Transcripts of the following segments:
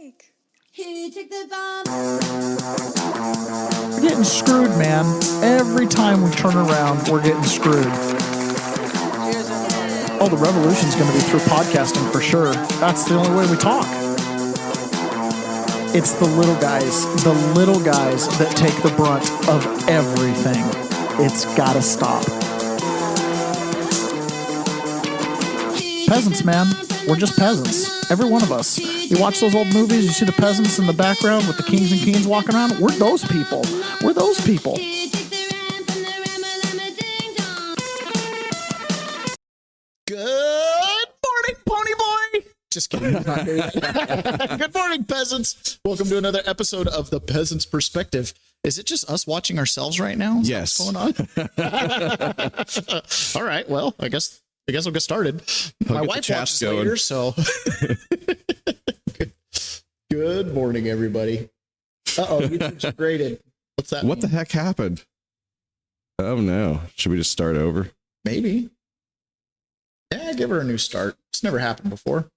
take? Who took the bomb? We're getting screwed, man. Every time we turn around, we're getting screwed. Oh, the revolution's going to be through podcasting for sure. That's the only way we talk. It's the little guys that take the brunt of everything. It's got to stop. Peasants, man. We're just peasants. Every one of us. You watch those old movies, you see the peasants in the background with the kings and queens walking around. We're those people. We're those people. Good morning, Pony Boy. Just kidding. Good morning, peasants. Welcome to another episode of The Peasant's Perspective. Is it just us watching ourselves right now? Yes. What's going on? All right. Well, I guess we'll get started. My wife watches later, so. Good morning, everybody. YouTube's graded. What's that? What the heck happened? Oh no. Should we just start over? Maybe. Yeah, give her a new start. It's never happened before.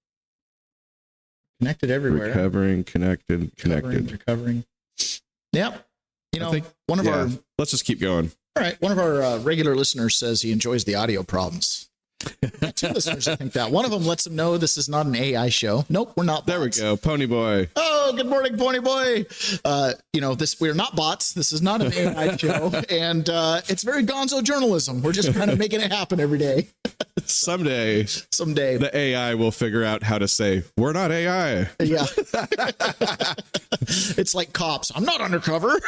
Connected everywhere. Recovering, connected. Recovering. Yep. You know, one of our. Let's just keep going. All right. One of our regular listeners says he enjoys the audio problems. Two listeners, I think that. One of them lets him know this is not an AI show. Nope, we're not bots. There we go. Pony Boy. Oh, good morning, Pony Boy. We're not bots. This is not an AI show. And it's very gonzo journalism. We're just kind of making it happen every day. Someday, the AI will figure out how to say, we're not AI. Yeah. It's like cops. I'm not undercover.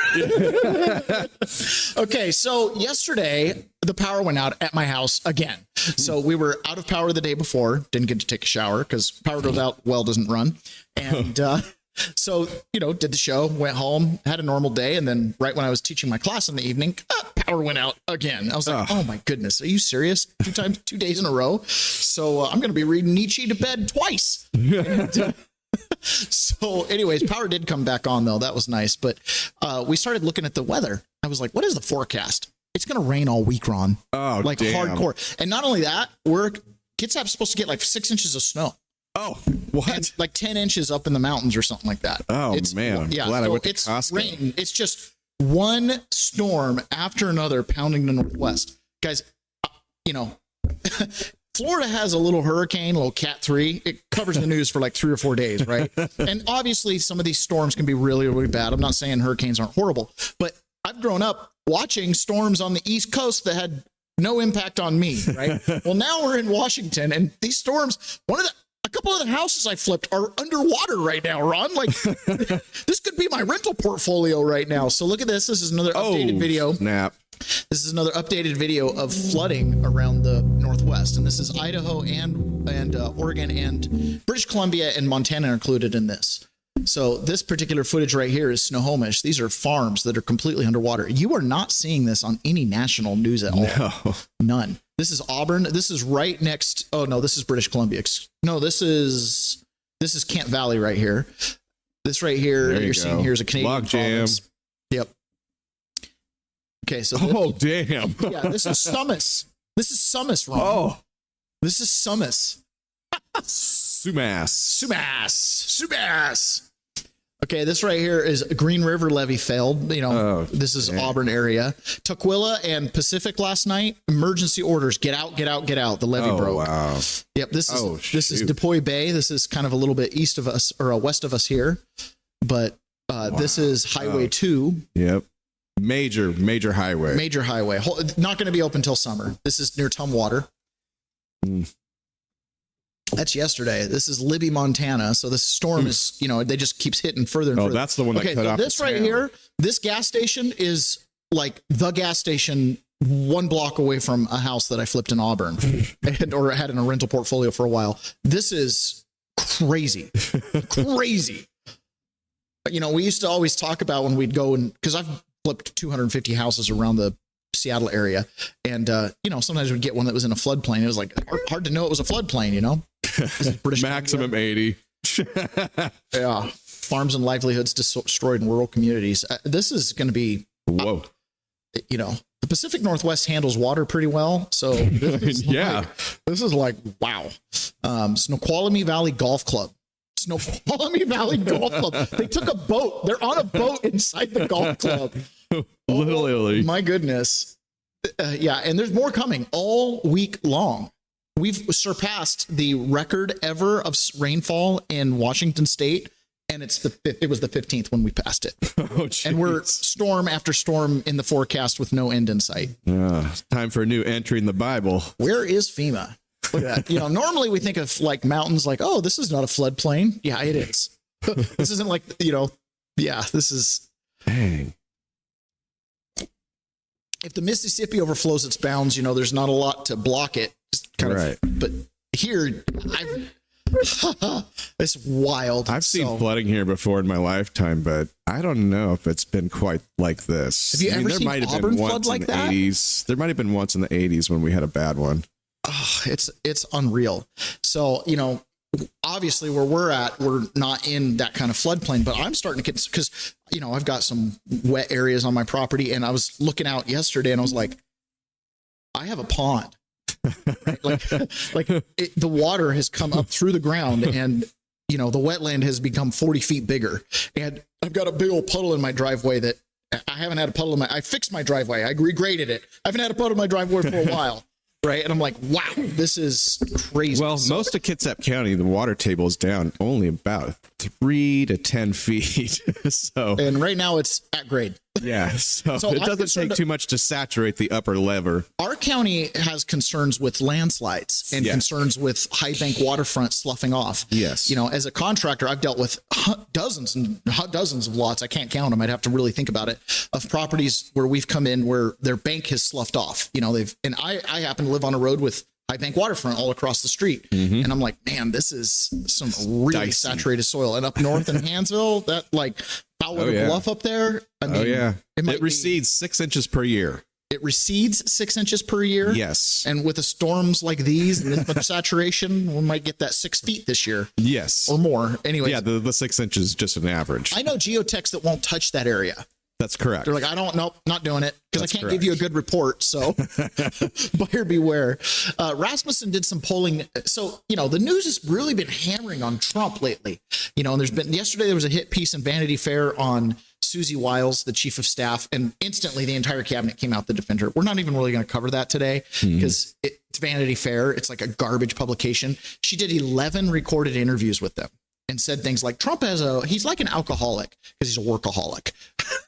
Okay, so yesterday, the power went out at my house again. So we were out of power the day before. Didn't get to take a shower because power goes out, well doesn't run. And so, did the show, went home, had a normal day. And then right when I was teaching my class in the evening, power went out again. I was like, oh my goodness, are you serious? 2 days in a row? So I'm going to be reading Nietzsche to bed twice. And, so anyways, power did come back on though. That was nice. But we started looking at the weather. I was like, what is the forecast? It's going to rain all week, Ron. Oh, like damn. Hardcore. And not only that, Kitsap's supposed to get like 6 inches of snow. Oh, what? And like 10 inches up in the mountains or something like that. Oh, man. I'm glad I went to Costco. Rain. It's just one storm after another pounding the Northwest. Guys, Florida has a little hurricane, a little Cat 3. It covers the news for like 3 or 4 days, right? And obviously some of these storms can be really, really bad. I'm not saying hurricanes aren't horrible, but I've grown up watching storms on the East Coast that had no impact on me, right? Well, now we're in Washington, and these storms, a couple of the houses I flipped are underwater right now, Ron. Like, this could be my rental portfolio right now. So look at this. This is another updated video. Snap. This is another updated video of flooding around the Northwest. And this is Idaho and Oregon and British Columbia and Montana included in this. So this particular footage right here is Snohomish. These are farms that are completely underwater. You are not seeing this on any national news at all. No. None. This is Auburn. This is right next. Oh no, this is British Columbia. No, this is Kent Valley right here. This right here that you're seeing here is a Canadian province. Yep. Okay, so damn. Yeah, this is Sumas. This is Sumas, Ron. Oh. This is Sumas. Sumas. Okay, this right here is Green River levee failed. This is Auburn area. Tukwila and Pacific last night. Emergency orders. Get out. The levee broke. Wow. Yep. This is Depoy Bay. This is kind of a little bit east of us or west of us here. But this is Highway 2. Yep. Major highway. Major highway. Not going to be open till summer. This is near Tumwater. That's yesterday. This is Libby, Montana. So the storm is, they just keeps hitting further and further. That's the one that cut off. This right here, this gas station is like the gas station 1 block away from a house that I flipped in Auburn or had in a rental portfolio for a while. This is crazy. Crazy. We used to always talk about when we'd go because I've flipped 250 houses around the Seattle area. And, sometimes we'd get one that was in a floodplain. It was like hard to know it was a floodplain, British Maximum 80. Yeah. Farms and livelihoods destroyed in rural communities. This is going to be, whoa. The Pacific Northwest handles water pretty well. So this is this is like, wow. Snoqualmie Valley Golf Club. Snoqualmie Valley Golf Club. They took a boat. They're on a boat inside the golf club. Literally. Oh, my goodness. Yeah, and there's more coming all week long. We've surpassed the record ever of rainfall in Washington State, and it was the 15th when we passed it. Oh, and we're storm after storm in the forecast with no end in sight. Time for a new entry in the Bible. Where is FEMA? Look at that. Normally we think of like mountains like, oh, this is not a floodplain. Yeah, it is. This isn't like, this is. Dang. If the Mississippi overflows its bounds, there's not a lot to block it. Right. But here, it's wild. I've seen flooding here before in my lifetime, but I don't know if it's been quite like this. Have you ever seen Auburn flood like that? 80s. There might have been once in the 80s when we had a bad one. Oh, it's unreal. So, obviously where we're at, we're not in that kind of floodplain, but I'm starting to get, because, I've got some wet areas on my property, and I was looking out yesterday and I was like, I have a pond. Right? The water has come up through the ground, and the wetland has become 40 feet bigger, and I've got a big old puddle in my driveway that I haven't had a puddle I fixed my driveway. I regraded it. I haven't had a puddle in my driveway for a while. Right. And I'm like, wow, this is crazy. Well, most of Kitsap County, the water table is down only about 3 to 10 feet. And right now it's at grade. Yeah. So it doesn't take too much to saturate the upper lever. Our county has concerns with landslides and concerns with high bank waterfront sloughing off. Yes. As a contractor, I've dealt with dozens of lots. I can't count them. I'd have to really think about it, of properties where we've come in where their bank has sloughed off. I happen to live on a road with high bank waterfront all across the street. Mm-hmm. And I'm like, man, this is some really saturated soil. And up north in Hansville, that Powellwood Bluff up there. It recedes 6 inches per year. It recedes 6 inches per year. Yes. And with the storms like these and this much saturation, we might get that 6 feet this year. Yes. Or more. Anyway. Yeah, the 6 inches is just an average. I know geotechs that won't touch that area. That's correct. They're like, not doing it, because I can't give you a good report. So buyer beware. Rasmussen did some polling. So, the news has really been hammering on Trump lately. And yesterday there was a hit piece in Vanity Fair on Susie Wiles, the chief of staff, and instantly the entire cabinet came out to defend her. We're not even really going to cover that today because it's Vanity Fair. It's like a garbage publication. She did 11 recorded interviews with them and said things like, Trump he's like an alcoholic because he's a workaholic.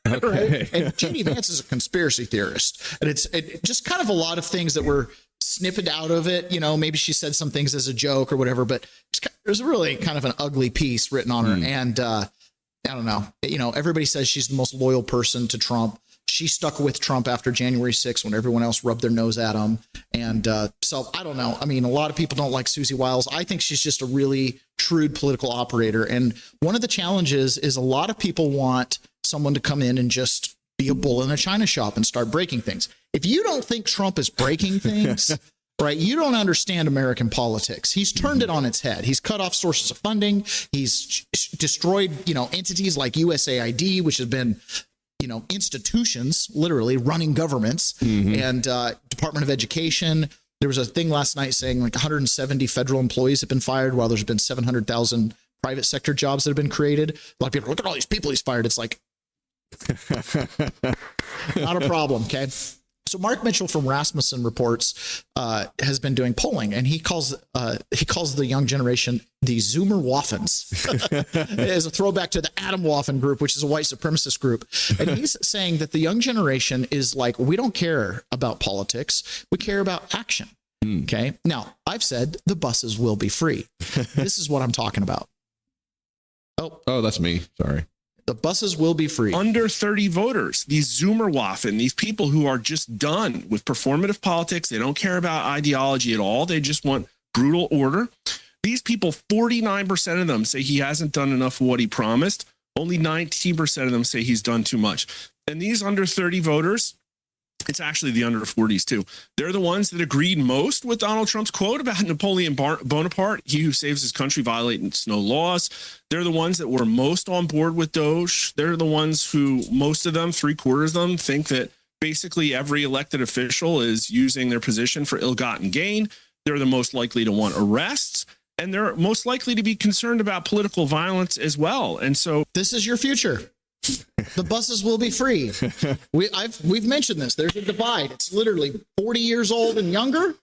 Okay. Right? And J.D. Vance is a conspiracy theorist. And it's just kind of a lot of things that were snipped out of it. Maybe she said some things as a joke or whatever, but there's really kind of an ugly piece written on her. And I don't know. Everybody says she's the most loyal person to Trump. She stuck with Trump after January 6th when everyone else rubbed their nose at him. And so I don't know. I mean, a lot of people don't like Susie Wiles. I think she's just a really shrewd political operator. And one of the challenges is a lot of people want someone to come in and just be a bull in a china shop and start breaking things. If you don't think Trump is breaking things, right, you don't understand American politics. He's turned it on its head. He's cut off sources of funding. He's destroyed, entities like USAID, which has been, institutions literally running governments, and Department of Education. There was a thing last night saying like 170 federal employees have been fired, while there's been 700,000 private sector jobs that have been created. A lot of people look at all these people he's fired. It's like, not a problem. Okay. So Mark Mitchell from Rasmussen Reports has been doing polling, and he calls the young generation the Zoomer Waffens, as a throwback to the Adam Waffen group, which is a white supremacist group. And he's saying that the young generation is like, we don't care about politics, we care about action. Okay. Now, I've said the buses will be free. This is what I'm talking about. Oh, that's me. Sorry. The buses will be free. Under 30 voters, these Zoomerwaffen, these people who are just done with performative politics. They don't care about ideology at all. They just want brutal order. These people, 49% of them say he hasn't done enough of what he promised. Only 19% of them say he's done too much. And these under 30 voters, it's actually the under 40s too. They're the ones that agreed most with Donald Trump's quote about Napoleon Bonaparte, he who saves his country violates no laws. They're the ones that were most on board with Doge. They're the ones who, most of them, 3/4 of them, think that basically every elected official is using their position for ill-gotten gain. They're the most likely to want arrests. and they're most likely to be concerned about political violence as well. And so this is your future. The buses will be free. We've mentioned this. There's a divide. It's literally 40 years old and younger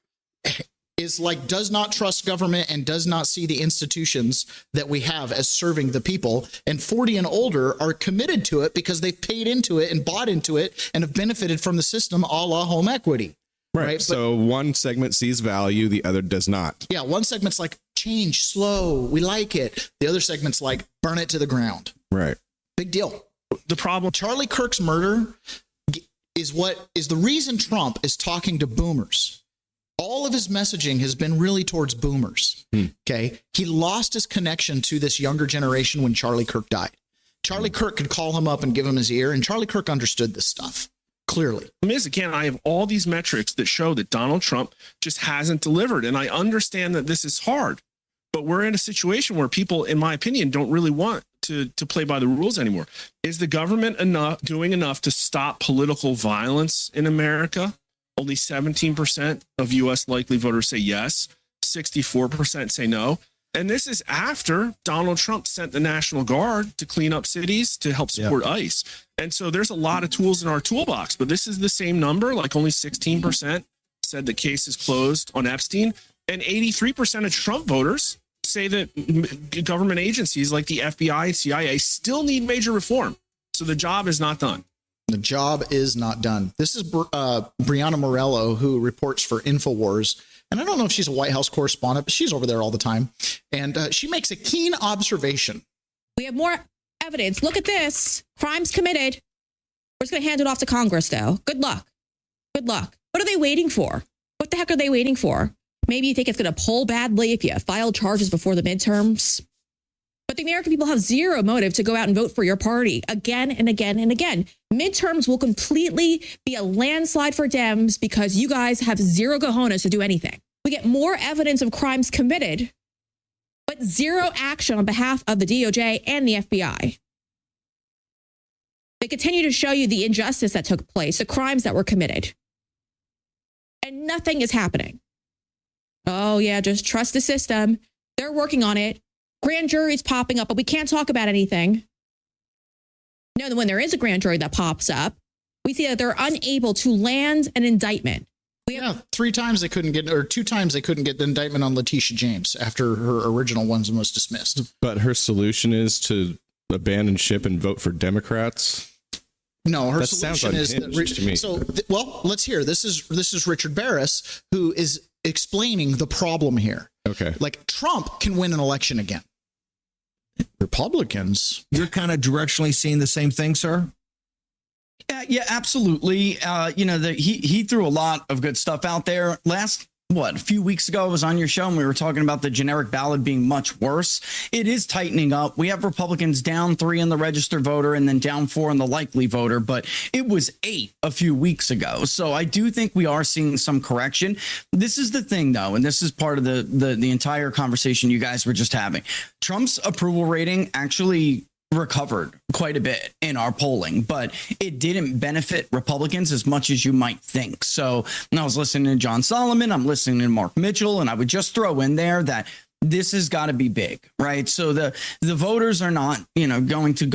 is like does not trust government and does not see the institutions that we have as serving the people. And 40 and older are committed to it because they've paid into it and bought into it and have benefited from the system a la home equity. Right. So one segment sees value, the other does not. Yeah. One segment's like change slow. We like it. The other segment's like burn it to the ground. Right. Big deal. The problem, Charlie Kirk's murder is what is the reason Trump is talking to boomers. All of his messaging has been really towards boomers. Okay. He lost his connection to this younger generation when Charlie Kirk died. Charlie Kirk could call him up and give him his ear, and Charlie Kirk understood this stuff clearly. Again, I have all these metrics that show that Donald Trump just hasn't delivered. And I understand that this is hard, but we're in a situation where people, in my opinion, don't really want to play by the rules anymore. Is the government doing enough to stop political violence in America? Only 17% of U.S. likely voters say yes. 64% say no. And this is after Donald Trump sent the National Guard to clean up cities to help support ICE. And so there's a lot of tools in our toolbox, but this is the same number. Like only 16% said the case is closed on Epstein. And 83% of Trump voters say that government agencies like the FBI and CIA still need major reform. So the job is not done. The job is not done. This is Brianna Morello, who reports for InfoWars. And I don't know if she's a White House correspondent, but she's over there all the time. And she makes a keen observation. We have more evidence. Look at this. Crimes committed. We're just going to hand it off to Congress, though. Good luck. Good luck. What are they waiting for? What the heck are they waiting for? Maybe you think it's going to poll badly if you file charges before the midterms. But the American people have zero motive to go out and vote for your party again and again and again. Midterms will completely be a landslide for Dems because you guys have zero cojones to do anything. We get more evidence of crimes committed, but zero action on behalf of the DOJ and the FBI. They continue to show you the injustice that took place, the crimes that were committed. And nothing is happening. Oh, yeah, just trust the system. They're working on it. Grand juries popping up, but we can't talk about anything. No, when there is a grand jury that pops up, we see that they're unable to land an indictment. Two times they couldn't get the indictment on Letitia James after her original one was dismissed. But her solution is to abandon ship and vote for Democrats. No, her that solution is that, to me. So, well, let's hear. This is Richard Barris, who is explaining the problem here. Okay. Like Trump can win an election again. Republicans. You're kind of directionally seeing the same thing, sir? Yeah, absolutely. He threw a lot of good stuff out there. A few weeks ago, I was on your show and we were talking about the generic ballot being much worse. It is tightening up. We have Republicans down 3 in the registered voter and then down 4 in the likely voter, but it was 8 a few weeks ago. So I do think we are seeing some correction. This is the thing, though, and this is part of the entire conversation you guys were just having. Trump's approval rating actually recovered quite a bit in our polling, but it didn't benefit Republicans as much as you might think. So I was listening to John Solomon, I'm listening to Mark Mitchell, and I would just throw in there that this has got to be big, right? So the voters are not, going to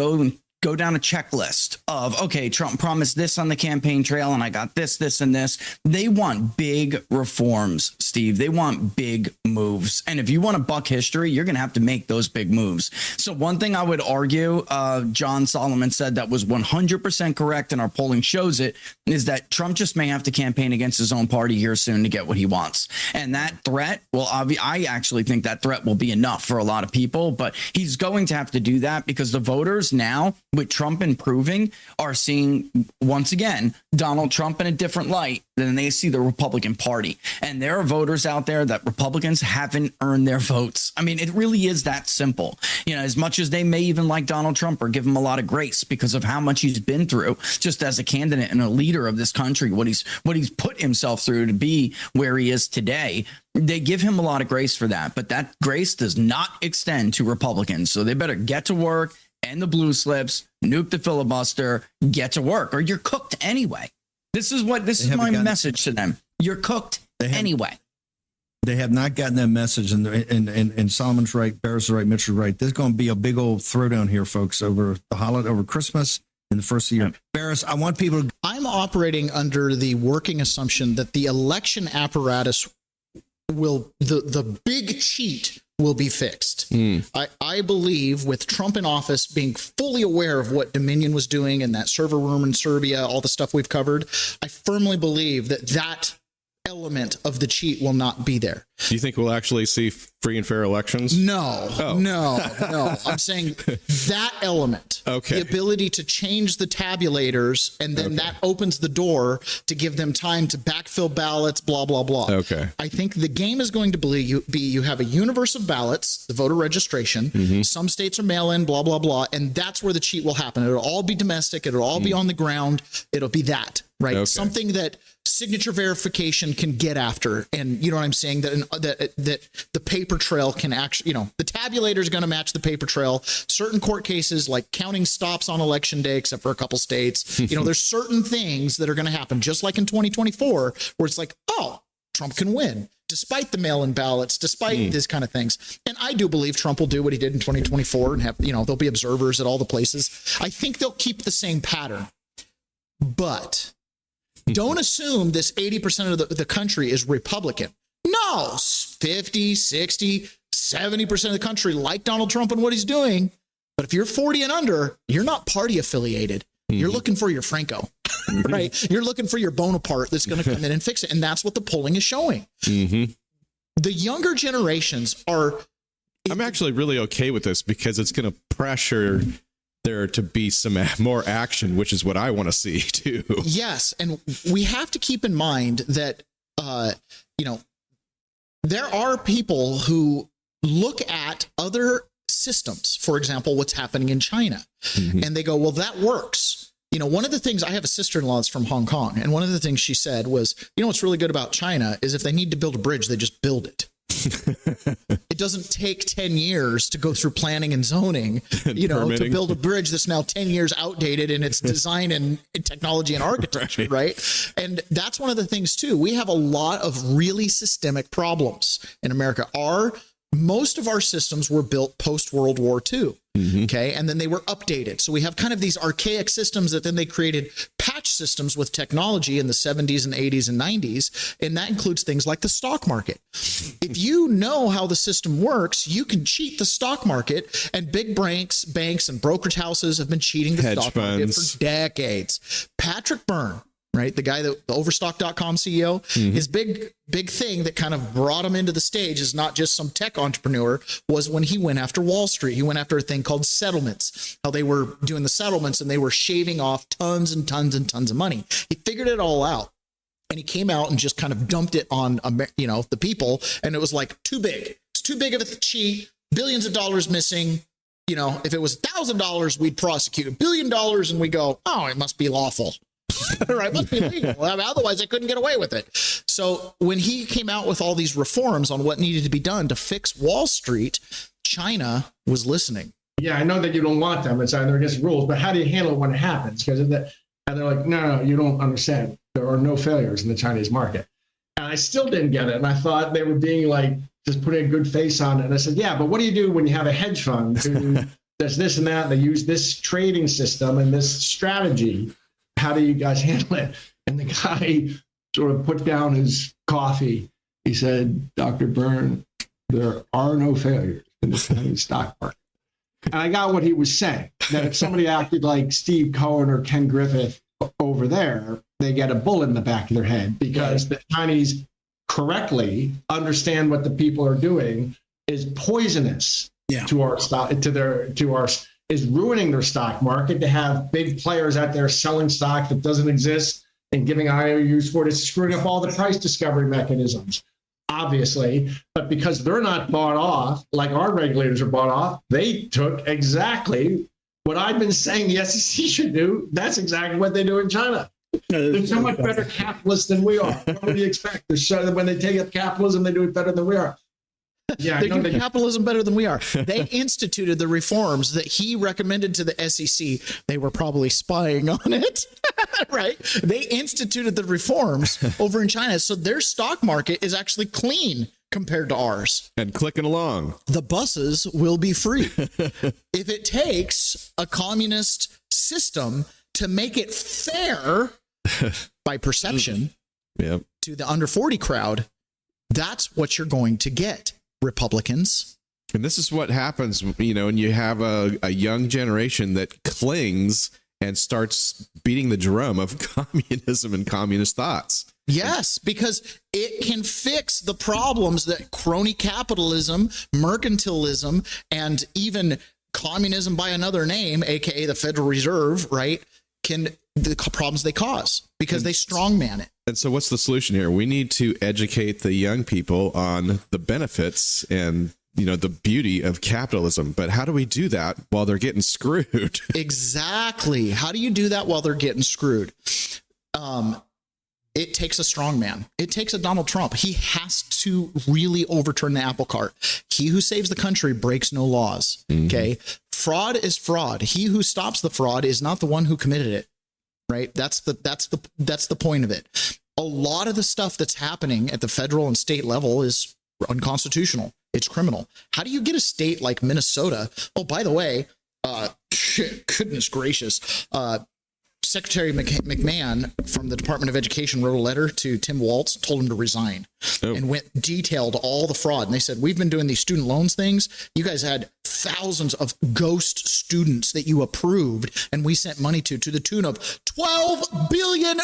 go down a checklist of, okay, Trump promised this on the campaign trail and I got this, this, and this. They want big reforms, Steve. They want big moves. And if you want to buck history, you're going to have to make those big moves. So one thing I would argue, John Solomon said that was 100% correct, and our polling shows it, is that Trump just may have to campaign against his own party here soon to get what he wants. And that threat, I actually think that threat will be enough for a lot of people, but he's going to have to do that because the voters now, with Trump improving, are seeing, once again, Donald Trump in a different light than they see the Republican Party. And there are voters out there that Republicans haven't earned their votes. I mean, it really is that simple. As much as they may even like Donald Trump or give him a lot of grace because of how much he's been through just as a candidate and a leader of this country, what he's put himself through to be where he is today, they give him a lot of grace for that. But that grace does not extend to Republicans. So they better get to work, and the blue slips, nuke the filibuster, get to work, or you're cooked anyway. This is my message to them. You're cooked anyway. They have not gotten that message, and Solomon's right, Barrett's right, Mitchell's right. There's going to be a big old throwdown here, folks, over the holiday, over Christmas and the first of the year. Barris, I want people to. I'm operating under the working assumption that the election apparatus will, the big cheat will be fixed. I believe with Trump in office being fully aware of what Dominion was doing in that server room in Serbia, all the stuff we've covered, I firmly believe that element of the cheat will not be there. Do you think we'll actually see free and fair elections? No. I'm saying that element, the ability to change the tabulators, and then that opens the door to give them time to backfill ballots, blah, blah, blah. Okay. I think the game is going to be you have a universe of ballots, the voter registration. Some states are mail-in, blah, blah, blah. And that's where the cheat will happen. It'll all be domestic. It'll all be on the ground. It'll be that, right? Okay. Something that signature verification can get after. And you know what I'm saying? That the paper trail can actually, the tabulator is going to match the paper trail. Certain court cases like counting stops on election day, except for a couple states, there's certain things that are going to happen, just like in 2024, where it's like, oh, Trump can win despite the mail-in ballots, despite this kind of things. And I do believe Trump will do what he did in 2024 and have, there'll be observers at all the places. I think they'll keep the same pattern, but don't assume this 80% of the country is Republican. No, 50, 60, 70% of the country like Donald Trump and what he's doing. But if you're 40 and under, you're not party affiliated. You're looking for your Franco, right? You're looking for your Bonaparte that's going to come in and fix it. And that's what the polling is showing. The younger generations are. I'm actually really okay with this because it's going to pressure there to be some more action, which is what I want to see too. Yes. And we have to keep in mind that, there are people who look at other systems, for example, what's happening in China, and they go, well, that works. One of the things, I have a sister-in-law that's from Hong Kong, and one of the things she said was, what's really good about China is if they need to build a bridge, they just build it. It doesn't take 10 years to go through planning and zoning, to build a bridge that's now 10 years outdated in its design and technology and architecture, right? And that's one of the things too. We have a lot of really systemic problems in America. Most of our systems were built post-World War II, okay? And then they were updated. So we have kind of these archaic systems that then they created patch systems with technology in the 70s and 80s and 90s, and that includes things like the stock market. If you know how the system works, you can cheat the stock market, and big banks and brokerage houses have been cheating the stock market for decades. Patrick Byrne, right? The guy, the Overstock.com CEO, his big thing that kind of brought him into the stage is not just some tech entrepreneur, was when he went after Wall Street. He went after a thing called settlements, how they were doing the settlements and they were shaving off tons and tons and tons of money. He figured it all out. And he came out and just kind of dumped it on, the people. And it was like too big. It's too big of a cheat. Billions of dollars missing. If it was $1,000, we'd prosecute $1 billion and we go, oh, it must be lawful. Right, must be legal. Otherwise, they couldn't get away with it. So when he came out with all these reforms on what needed to be done to fix Wall Street, China was listening. Yeah, I know that you don't want them. It's either against the rules, but how do you handle it when it happens? Because and they're like, no, you don't understand. There are no failures in the Chinese market. And I still didn't get it. And I thought they were being like, just putting a good face on it. And I said, yeah, but what do you do when you have a hedge fund who does this and that? And they use this trading system and this strategy. How do you guys handle it? And the guy sort of put down his coffee. He said, Dr. Byrne, there are no failures in the Chinese stock market. And I got what he was saying, that if somebody acted like Steve Cohen or Ken Griffith over there, they get a bullet in the back of their head because the Chinese correctly understand what the people are doing is poisonous to our stock, is ruining their stock market to have big players out there selling stock that doesn't exist and giving IOUs for it. It's screwing up all the price discovery mechanisms, obviously. But because they're not bought off, like our regulators are bought off, they took exactly what I've been saying the SEC should do. That's exactly what they do in China. They're so much better capitalists than we are. What would you expect? When they take up capitalism, they do it better than we are. Yeah, they do capitalism better than we are. They instituted the reforms that he recommended to the SEC. They were probably spying on it, right? They instituted the reforms over in China. So their stock market is actually clean compared to ours. And clicking along. The buses will be free. If it takes a communist system to make it fair by perception Yep. to the under 40 crowd, that's what you're going to get, Republicans. And this is what happens, you know, and you have a young generation that clings and starts beating the drum of communism and communist thoughts. Yes, because it can fix the problems that crony capitalism, mercantilism, and even communism by another name, aka the Federal Reserve, right? The problems they cause because they strongman it. And so what's the solution here? We need to educate the young people on the benefits and, you know, the beauty of capitalism. But how do we do that while they're getting screwed? Exactly. How do you do that while they're getting screwed? It takes a strong man. It takes a Donald Trump. He has to really overturn the apple cart. He who saves the country breaks no laws. Okay. Fraud is fraud. He who stops the fraud is not the one who committed it. Right. That's the point of it. A lot of the stuff that's happening at the federal and state level is unconstitutional. It's criminal. How do you get a state like Minnesota? Oh, by the way, goodness gracious. Secretary McMahon from the Department of Education wrote a letter to Tim Walz, told him to resign, and detailed all the fraud. And they said, we've been doing these student loans things. You guys had thousands of ghost students that you approved, and we sent money to the tune of $12 billion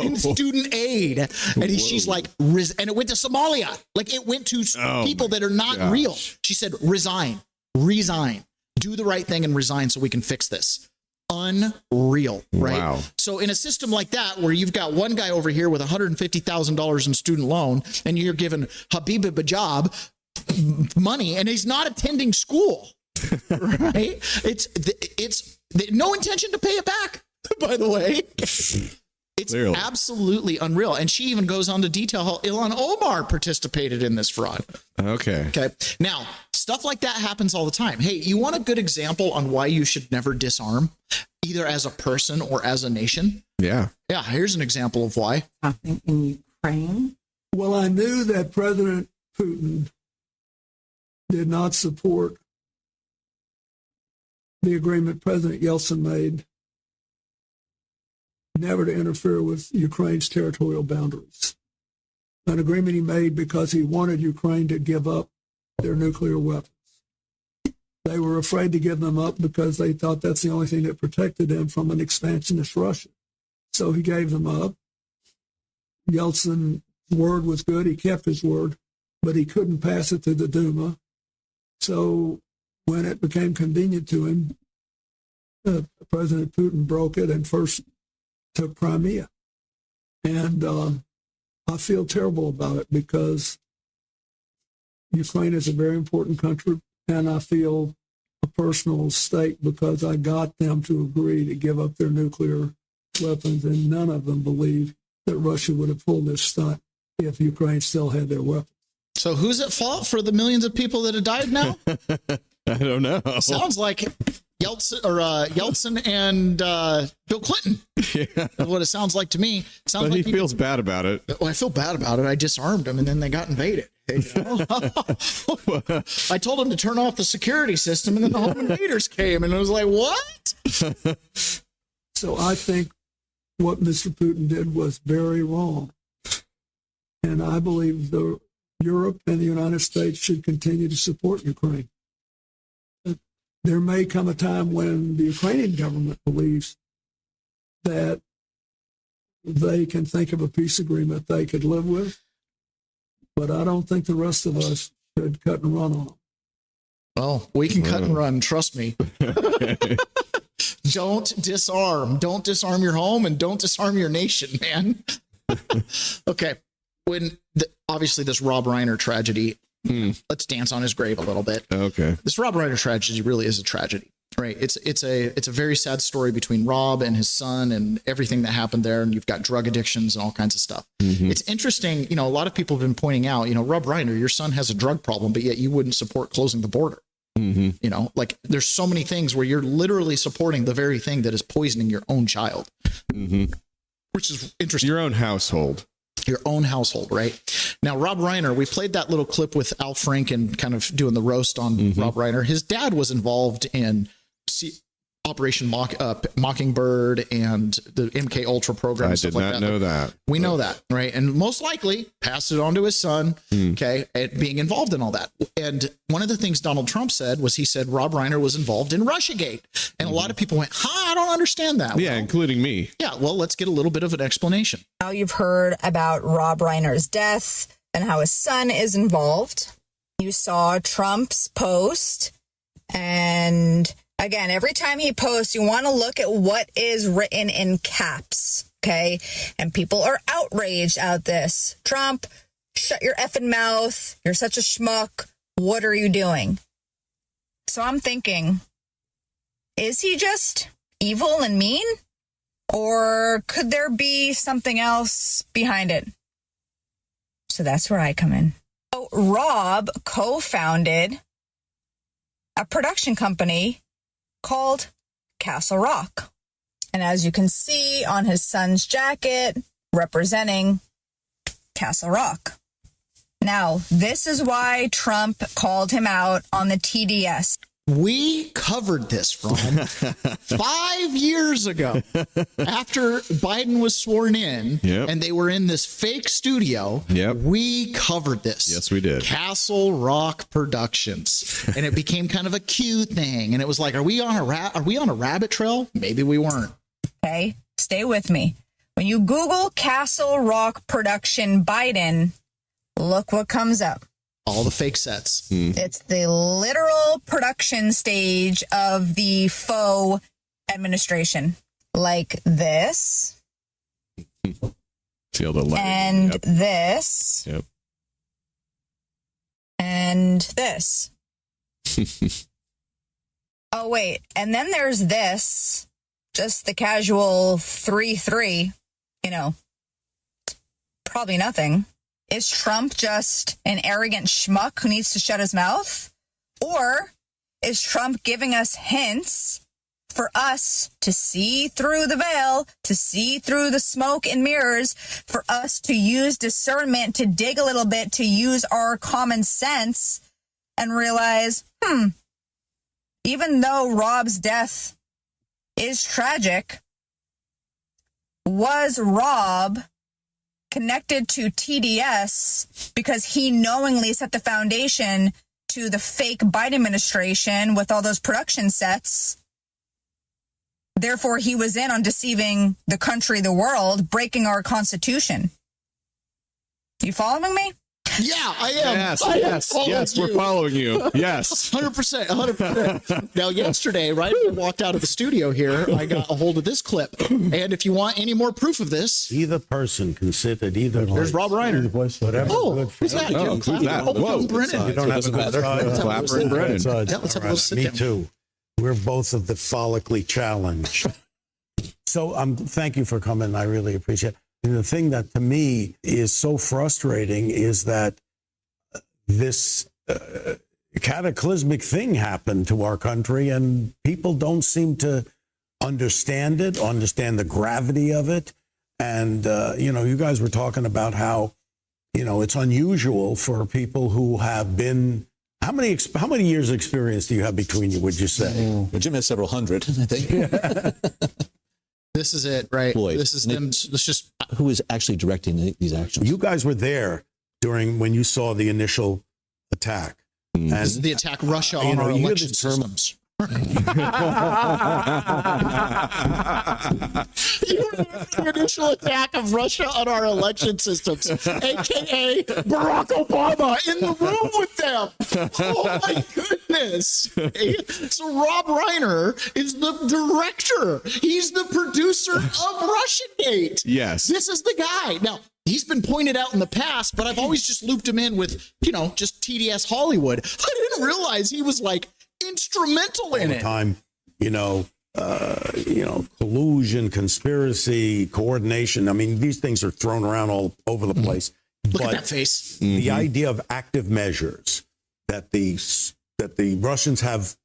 in student aid. And she's like, and it went to Somalia. Like it went to people that are not real. She said, resign, do the right thing and resign so we can fix this. Unreal, right? Wow. So in a system like that, where you've got one guy over here with $150,000 in student loan, and you're giving Habib Bajab money, and he's not attending school, right? It's no intention to pay it back. By the way, it's Clearly. absolutely unreal. And she even goes on to detail how Ilhan Omar participated in this fraud. Okay. Now, stuff like that happens all the time. Hey, you want a good example on why you should never disarm, either as a person or as a nation? Yeah. Yeah, here's an example of why. Happening in Ukraine. Well, I knew that President Putin did not support the agreement President Yeltsin made never to interfere with Ukraine's territorial boundaries. An agreement he made because he wanted Ukraine to give up their nuclear weapons. They were afraid to give them up because they thought that's the only thing that protected them from an expansionist Russia. So he gave them up. Yeltsin's word was good. He kept his word, but he couldn't pass it through the Duma. So when it became convenient to him, President Putin broke it and first took Crimea. And I feel terrible about it because Ukraine is a very important country, and I feel a personal stake because I got them to agree to give up their nuclear weapons, and none of them believe that Russia would have pulled this stunt if Ukraine still had their weapons. So who's at fault for the millions of people that have died now? I don't know. Sounds like Yeltsin and Bill Clinton. Yeah. That's what it sounds like to me. Sounds But like he feels bad about it. Well, I feel bad about it. I disarmed them, and then they got invaded. You know? I told them to turn off the security system, and then the home invaders came, and I was like, "What?" So I think what Mr. Putin did was very wrong, and I believe Europe and the United States should continue to support Ukraine. There may come a time when the Ukrainian government believes that they can think of a peace agreement they could live with, but I don't think the rest of us should cut and run on them. Well, we can cut and run. Trust me. Don't disarm. Don't disarm your home, and don't disarm your nation, man. Okay. Obviously this Rob Reiner tragedy, let's dance on his grave a little bit. Okay. This Rob Reiner tragedy really is a tragedy, right? It's a very sad story between Rob and his son and everything that happened there. And you've got drug addictions and all kinds of stuff. Mm-hmm. It's interesting. You know, a lot of people have been pointing out, you know, Rob Reiner, your son has a drug problem, but yet you wouldn't support closing the border. Mm-hmm. You know, like there's so many things where you're literally supporting the very thing that is poisoning your own child, which is interesting. Your own household. Your own household, right? Now, Rob Reiner, we played that little clip with Al Franken kind of doing the roast on Rob Reiner. His dad was involved in Operation Mockingbird and the MK Ultra program. I did not know that. We know that, right? And most likely passed it on to his son, okay, at being involved in all that. And one of the things Donald Trump said was he said Rob Reiner was involved in Russiagate. And a lot of people went, I don't understand that. Yeah, including me. Yeah, well, let's get a little bit of an explanation. Now you've heard about Rob Reiner's death and how his son is involved. You saw Trump's post, and again, every time he posts, you want to look at what is written in caps, okay? And people are outraged at this. Trump, shut your effing mouth. You're such a schmuck. What are you doing? So I'm thinking, is he just evil and mean? Or could there be something else behind it? So that's where I come in. So Rob co-founded a production company called Castle Rock. And as you can see on his son's jacket, representing Castle Rock. Now, this is why Trump called him out on the TDS. We covered this, Ron, 5 years ago after Biden was sworn in and they were in this fake studio. We covered this. Yes, we did. Castle Rock Productions. And it became kind of a cute thing. And it was like, are we on a rabbit trail? Maybe we weren't. Okay, stay with me. When you Google Castle Rock Production Biden, look what comes up. All the fake sets. It's the literal production stage of the faux administration. Like this. Feel the light. And this. Yep. And this. Oh, wait. And then there's this. Just the casual 3-3. You know, probably nothing. Is Trump just an arrogant schmuck who needs to shut his mouth? Or is Trump giving us hints for us to see through the veil, to see through the smoke and mirrors, for us to use discernment, to dig a little bit, to use our common sense and realize, even though Rob's death is tragic, was Rob connected to TDS because he knowingly set the foundation to the fake Biden administration with all those production sets? Therefore, he was in on deceiving the country, the world, breaking our Constitution. You following me? Yeah, I am. Yes, we're following you. Yes. 100%. Now, yesterday, right when I walked out of the studio here, I got a hold of this clip. And if you want any more proof of this, either person can sit at either. There's Rob Reiner. Whatever. Oh, who's that? Oh, who's that? Whoa. Brennan. You don't have a good side. Clapper and Brennan. Yeah, let's have a little sit Me down. too. We're both of the follically challenged. So thank you for coming. I really appreciate it. And the thing that to me is so frustrating is that this cataclysmic thing happened to our country and people don't seem to understand it, understand the gravity of it. And, you guys were talking about how, it's unusual for people who have been, how many years experience do you have between you, would you say? Well, Jim has several hundred, I think. This is it, right? Boy, this is them. Let's just. Who is actually directing these actions? You guys were there when you saw the initial attack. And this is the attack Russia on our election systems. The initial attack of Russia on our election systems, aka Barack Obama in the room with them. Oh my goodness. So Rob Reiner is the director. He's the producer of Russiagate. Yes. This is the guy. Now, he's been pointed out in the past, but I've always just looped him in with, just TDS Hollywood. I didn't realize he was like instrumental in it. Time, collusion, conspiracy, coordination. I mean, these things are thrown around all over the place. Look at that face. The idea of active measures that the Russians have,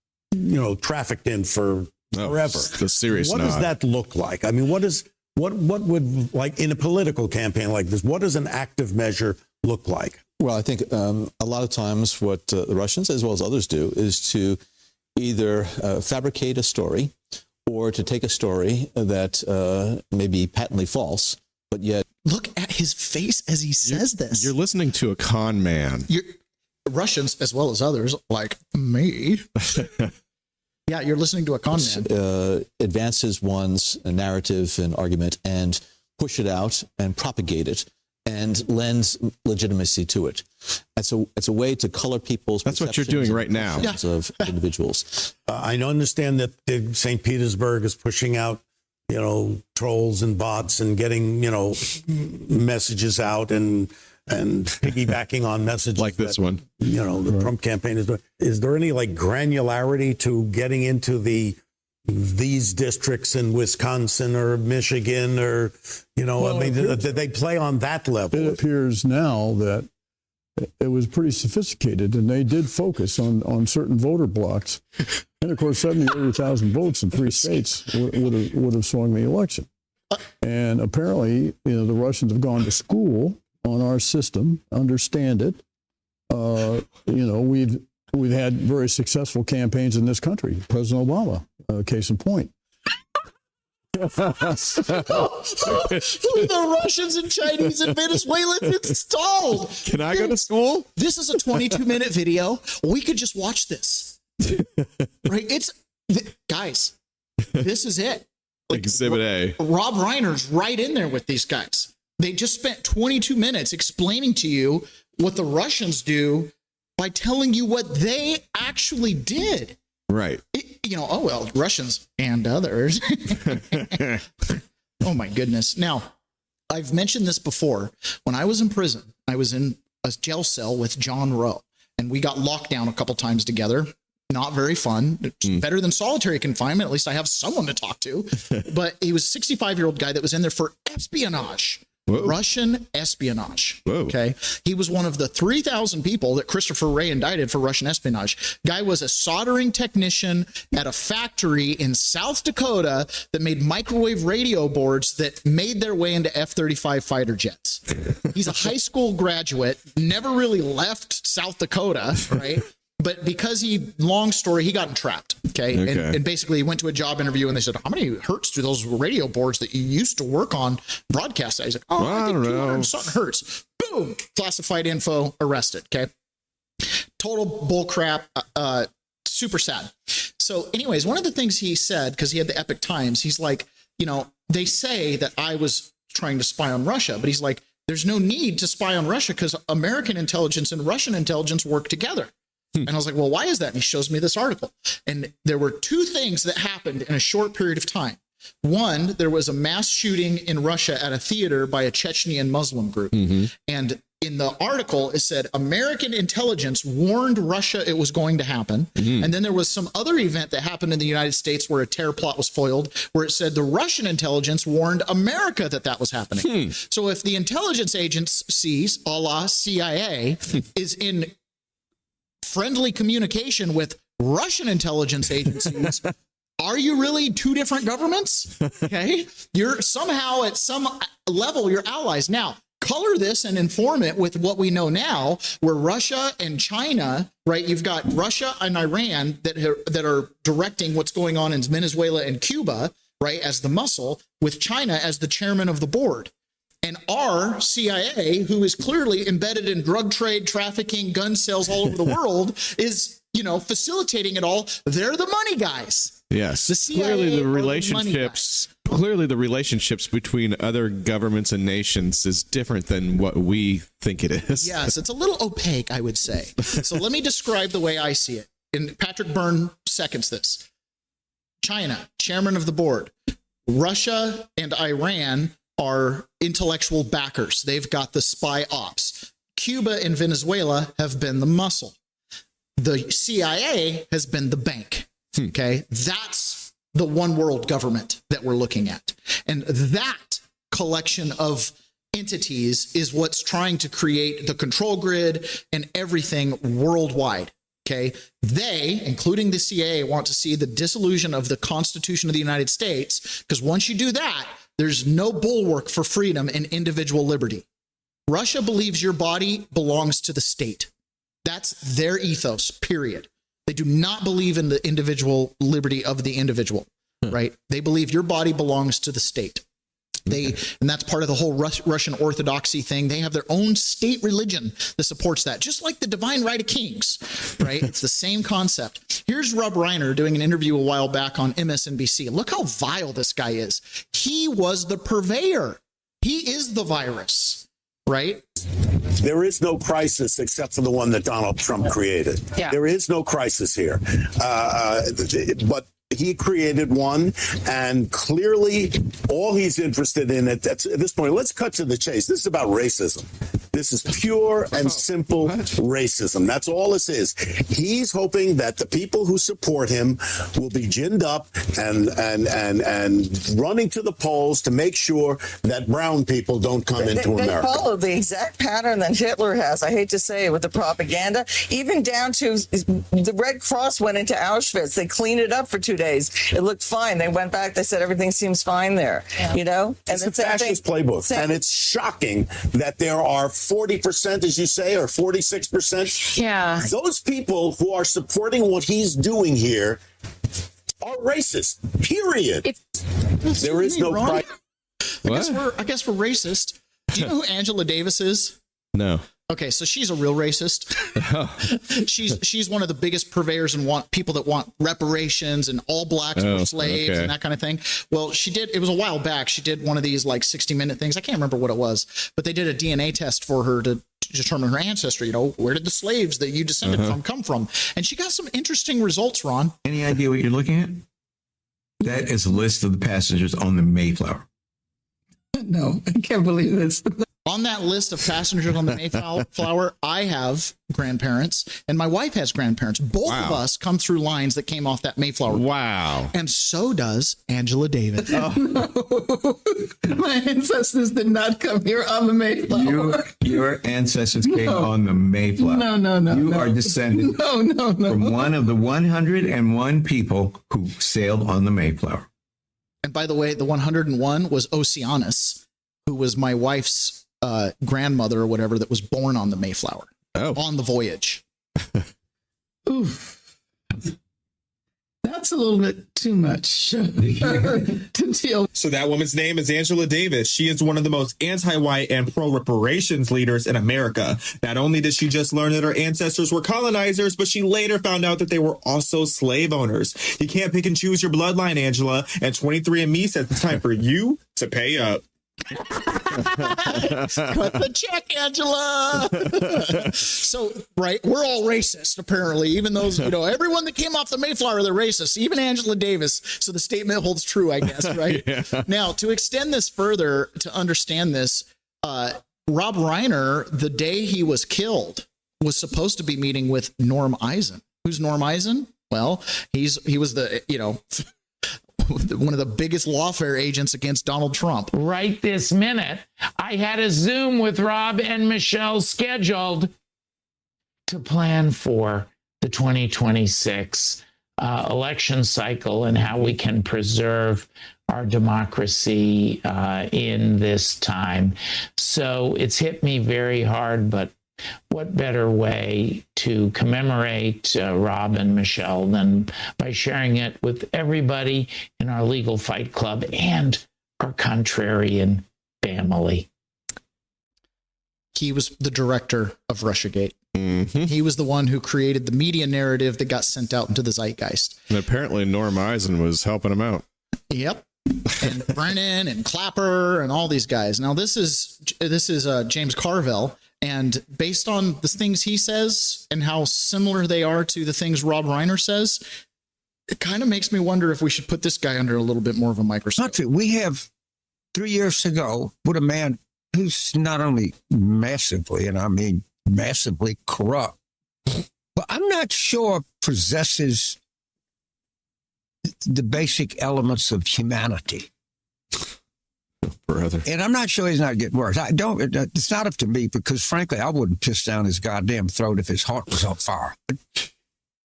trafficked in for forever. The serious. What does that look like? I mean, what would, like in a political campaign like this, what does an active measure look like? Well, I think a lot of times what the Russians, as well as others, do is to either fabricate a story or to take a story that may be patently false, but yet... Look at his face as he says this. You're listening to a con man. Russians, as well as others, like me. Yeah, you're listening to a con man. Advances one's narrative and argument and push it out and propagate it and lends legitimacy to it. And so it's a way to color people's That's what you're doing right now. of individuals. I understand that St. Petersburg is pushing out, trolls and bots and getting, messages out and piggybacking on messages like this one. The Trump campaign is doing. Is there any granularity to getting into these districts in Wisconsin or Michigan or, they play on that level? It appears now that it was pretty sophisticated, and they did focus on certain voter blocks. And of course, 80,000 votes in 3 states would have swung the election. And apparently, the Russians have gone to school on our system, understand it. We've had very successful campaigns in this country. President Obama, case in point. The Russians and Chinese and Venezuelans installed. Can I go to school? This is a 22-minute video. We could just watch this. Right? Guys, this is it. Exhibit A. Rob Reiner's right in there with these guys. They just spent 22 minutes explaining to you what the Russians do by telling you what they actually did. Right. Russians and others. Oh, my goodness. Now, I've mentioned this before. When I was in prison, I was in a jail cell with John Rowe, and we got locked down a couple times together. Not very fun. It's better than solitary confinement. At least I have someone to talk to. But he was a 65-year-old guy that was in there for espionage. Whoa. Russian espionage. Whoa. Okay. He was one of the 3,000 people that Christopher Wray indicted for Russian espionage. Guy was a soldering technician at a factory in South Dakota that made microwave radio boards that made their way into F-35 fighter jets. He's a high school graduate, never really left South Dakota, right? But because long story, he got entrapped. Okay. And basically he went to a job interview and they said, how many hertz do those radio boards that you used to work on broadcast? He's like, I think 200 something hertz. Boom. Classified info, arrested. Okay. Total bull crap. Super sad. So anyways, one of the things he said, because he had the Epic Times, he's like, they say that I was trying to spy on Russia, but he's like, there's no need to spy on Russia because American intelligence and Russian intelligence work together. And I was like, well, why is that? And he shows me this article. And there were 2 things that happened in a short period of time. One, there was a mass shooting in Russia at a theater by a Chechnyan Muslim group. And in the article, it said American intelligence warned Russia it was going to happen. And then there was some other event that happened in the United States where a terror plot was foiled, where it said the Russian intelligence warned America that was happening. So if the intelligence agencies, a la CIA, is in friendly communication with Russian intelligence agencies, are you really 2 different governments? Okay. You're somehow at some level, you're allies. Now, color this and inform it with what we know now, where Russia and China, right? You've got Russia and Iran that are directing what's going on in Venezuela and Cuba, right? As the muscle, with China as the chairman of the board. And our CIA, who is clearly embedded in drug trade, trafficking, gun sales all over the world, is, facilitating it all. They're the money guys. Yes. The CIA clearly the relationships between other governments and nations is different than what we think it is. Yes, it's a little opaque, I would say. So let me describe the way I see it. And Patrick Byrne seconds this. China, chairman of the board. Russia and Iran are intellectual backers. They've got the spy ops. Cuba and Venezuela have been the muscle. The CIA has been the bank. Okay. That's the one world government that we're looking at. And that collection of entities is what's trying to create the control grid and everything worldwide. Okay. They, including the CIA, want to see the dissolution of the Constitution of the United States, because once you do that, there's no bulwark for freedom and individual liberty. Russia believes your body belongs to the state. That's their ethos, period. They do not believe in the individual liberty of the individual, right? They believe your body belongs to the state. And that's part of the whole Russian Orthodoxy thing. They have their own state religion that supports that, just like the divine right of kings, right? It's the same concept. Here's Rob Reiner doing an interview a while back on MSNBC. Look how vile this guy is. He was the purveyor. He is the virus, right? There is no crisis except for the one that Donald Trump created. Yeah. There is no crisis here. But he created one, and clearly all he's interested in at this point, let's cut to the chase. This is about racism. This is pure and simple racism. That's all this is. He's hoping that the people who support him will be ginned up and running to the polls to make sure that brown people don't come into America. They follow the exact pattern that Hitler has. I hate to say it, with the propaganda, even down to the Red Cross went into Auschwitz. They cleaned it up for 2 days. It looked fine. They went back. They said everything seems fine there. You know, and it's a fascist playbook, and it's shocking that there are 40%, as you say, or 46%. Yeah, those people who are supporting what he's doing here are racist. Period. There is no wrong. price. I guess we're racist. Do you know who Angela Davis is? No. Okay, so she's a real racist. She's one of the biggest purveyors and people that want reparations and all blacks were slaves and that kind of thing. Well, it was a while back. She did one of these like 60-minute things. I can't remember what it was, but they did a DNA test for her to determine her ancestry. You know, where did the slaves that you descended from come from? And she got some interesting results, Ron. Any idea what you're looking at? That is a list of the passengers on the Mayflower. No, I can't believe this. On that list of passengers on the Mayflower, I have grandparents, and my wife has grandparents. Both of us come through lines that came off that Mayflower. Wow. And so does Angela Davis. Oh. My ancestors did not come here on the Mayflower. Your ancestors came on the Mayflower. No. You are descended from one of the 101 people who sailed on the Mayflower. And by the way, the 101 was Oceanus, who was my wife's grandmother or whatever that was born on the Mayflower on the voyage. Oof. That's a little bit too much to deal. So that woman's name is Angela Davis. She is one of the most anti-white and pro-reparations leaders in America. Not only did she just learn that her ancestors were colonizers, but she later found out that they were also slave owners. You can't pick and choose your bloodline, Angela, and 23andMe says it's time for you to pay up. Cut the check, Angela. So, right, we're all racist, apparently. Even those, everyone that came off the Mayflower, they're racist. Even Angela Davis. So the statement holds true, I guess, right? Yeah. Now, to extend this further, to understand this, Rob Reiner, the day he was killed, was supposed to be meeting with Norm Eisen. Who's Norm Eisen? Well, he was the, one of the biggest lawfare agents against Donald Trump. Right this minute, I had a Zoom with Rob and Michelle scheduled to plan for the 2026 election cycle and how we can preserve our democracy in this time. So it's hit me very hard, but what better way to commemorate Rob and Michelle than by sharing it with everybody in our legal fight club and our contrarian family. He was the director of Russiagate. Mm-hmm. He was the one who created the media narrative that got sent out into the zeitgeist. And apparently Norm Eisen was helping him out. Yep. And Brennan and Clapper and all these guys. Now this is James Carville. And based on the things he says and how similar they are to the things Rob Reiner says, it kind of makes me wonder if we should put this guy under a little bit more of a microscope. We have 3 years ago with a man who's not only massively, and I mean massively corrupt, but I'm not sure possesses the basic elements of humanity. Brother. And I'm not sure he's not getting worse. It's not up to me because, frankly, I wouldn't piss down his goddamn throat if his heart was on fire. But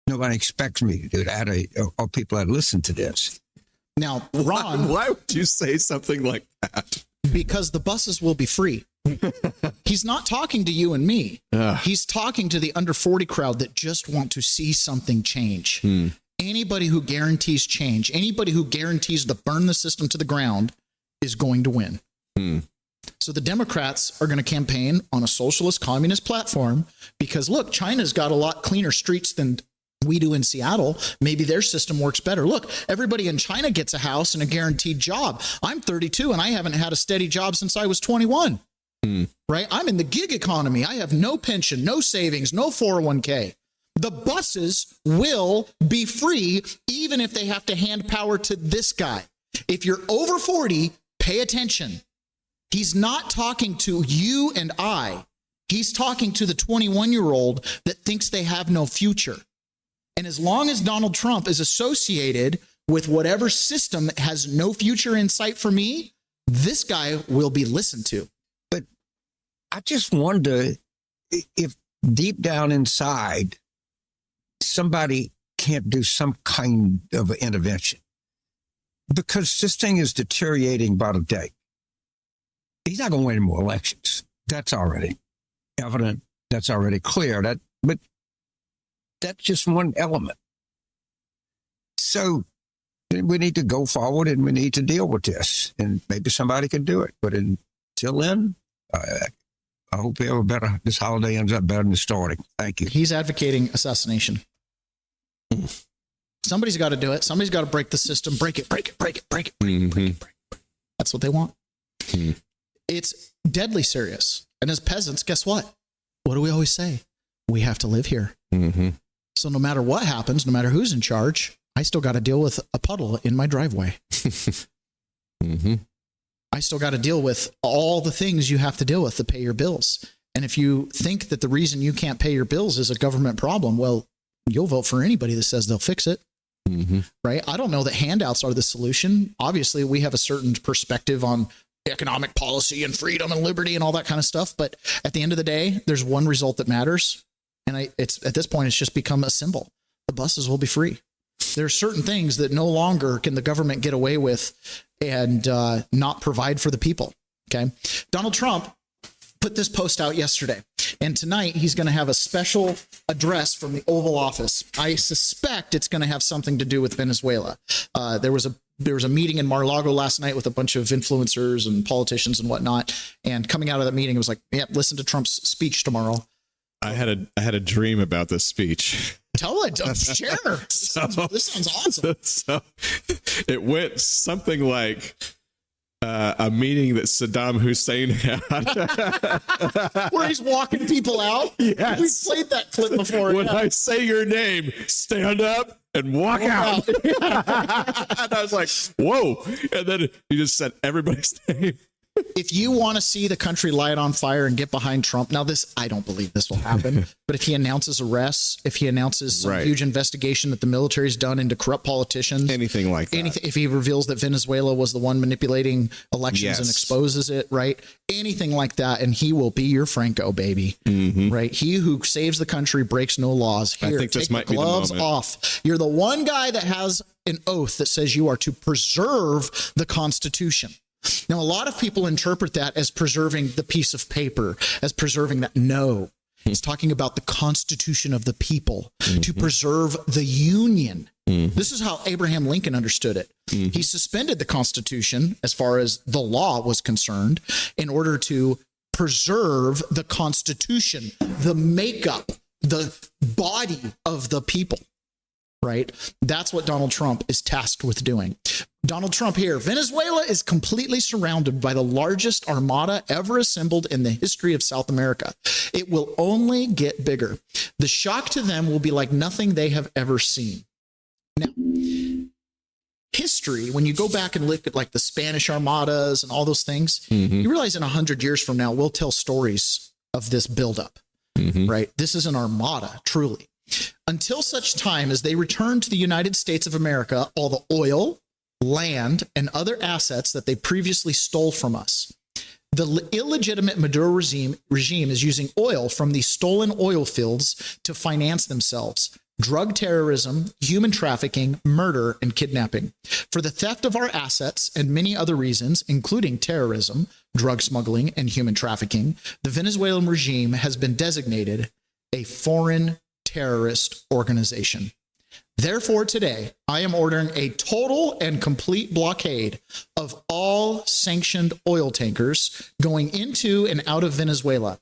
nobody expects me to do that, or people that listen to this. Now, Ron, why would you say something like that? Because the buses will be free. He's not talking to you and me. He's talking to the under 40 crowd that just want to see something change. Anybody who guarantees change, anybody who guarantees to burn the system to the ground is going to win. So the Democrats are going to campaign on a socialist communist platform because, look, China's got a lot cleaner streets than we do in Seattle. Maybe their system works better. Look, everybody in China gets a house and a guaranteed job. I'm 32 and I haven't had a steady job since I was 21. Right? I'm in the gig economy. I have no pension, no savings, no 401k. The buses will be free even if they have to hand power to this guy. If you're over 40, pay attention. He's not talking to you and I. He's talking to the 21-year-old that thinks they have no future. And as long as Donald Trump is associated with whatever system has no future in sight for me, this guy will be listened to. But I just wonder if deep down inside, somebody can't do some kind of intervention. Because this thing is deteriorating by the day. He's not going to win any more elections. That's already evident. That's already clear. But that's just one element. So we need to go forward and we need to deal with this. And maybe somebody can do it. But until then, I hope this holiday ends up better than the starting. Thank you. He's advocating assassination. Somebody's got to do it. Somebody's got to break the system. Break it. That's what they want. It's deadly serious. And as peasants, guess what? What do we always say? We have to live here. So no matter what happens, no matter who's in charge, I still got to deal with a puddle in my driveway. I still got to deal with all the things you have to deal with to pay your bills. And if you think that the reason you can't pay your bills is a government problem, well, you'll vote for anybody that says they'll fix it. Right? I don't know that handouts are the solution. Obviously, we have a certain perspective on economic policy and freedom and liberty and all that kind of stuff. But at the end of the day, there's one result that matters. And it's at this point, it's just become a symbol. The buses will be free. There are certain things that no longer can the government get away with and not provide for the people. Okay. Donald Trump put this post out yesterday. And tonight he's going to have a special address from the Oval Office. I suspect it's going to have something to do with Venezuela. There was a meeting in Mar-a-Lago last night with a bunch of influencers and politicians and whatnot. And coming out of that meeting, it was like, yeah, listen to Trump's speech tomorrow. I had a dream about this speech. Tell it, share. This sounds awesome. So it went something like a meeting that Saddam Hussein had, where he's walking people out. Yes, we played that clip before. When I say your name, stand up and walk out. And I was like, whoa! And then he just said everybody's name. If you want to see the country light on fire and get behind Trump, now this, I don't believe this will happen, but if he announces arrests, if he announces some huge investigation that the military's done into corrupt politicians, anything like that, if he reveals that Venezuela was the one manipulating elections and exposes it, right? Anything like that, and he will be your Franco, baby, right? He who saves the country breaks no laws. Here, I think this might be the gloves off. You're the one guy that has an oath that says you are to preserve the Constitution. Now, a lot of people interpret that as preserving the piece of paper, as preserving that. No, it's talking about the Constitution of the people, to preserve the Union. This is how Abraham Lincoln understood it. He suspended the Constitution as far as the law was concerned in order to preserve the Constitution, the makeup, the body of the people. Right? That's what Donald Trump is tasked with doing. Donald Trump here. Venezuela is completely surrounded by the largest armada ever assembled in the history of South America. It will only get bigger. The shock to them will be like nothing they have ever seen. Now, history, when you go back and look at like the Spanish armadas and all those things, you realize in 100 years from now, we'll tell stories of this buildup, right? This is an armada, truly. Until such time as they return to the United States of America, all the oil, land, and other assets that they previously stole from us. The illegitimate Maduro regime is using oil from these stolen oil fields to finance themselves. Drug terrorism, human trafficking, murder, and kidnapping. For the theft of our assets and many other reasons, including terrorism, drug smuggling, and human trafficking, the Venezuelan regime has been designated a foreign terrorist organization. Therefore, today, I am ordering a total and complete blockade of all sanctioned oil tankers going into and out of Venezuela.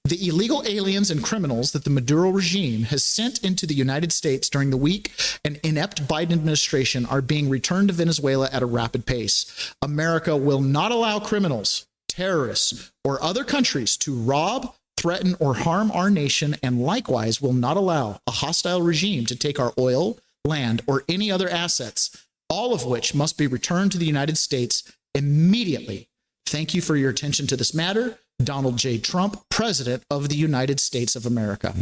The illegal aliens and criminals that the Maduro regime has sent into the United States during the weak and inept Biden administration are being returned to Venezuela at a rapid pace. America will not allow criminals, terrorists, or other countries to rob, threaten, or harm our nation, and likewise will not allow a hostile regime to take our oil, land, or any other assets, all of which must be returned to the United States immediately. Thank you for your attention to this matter. Donald J. Trump, President of the United States of America.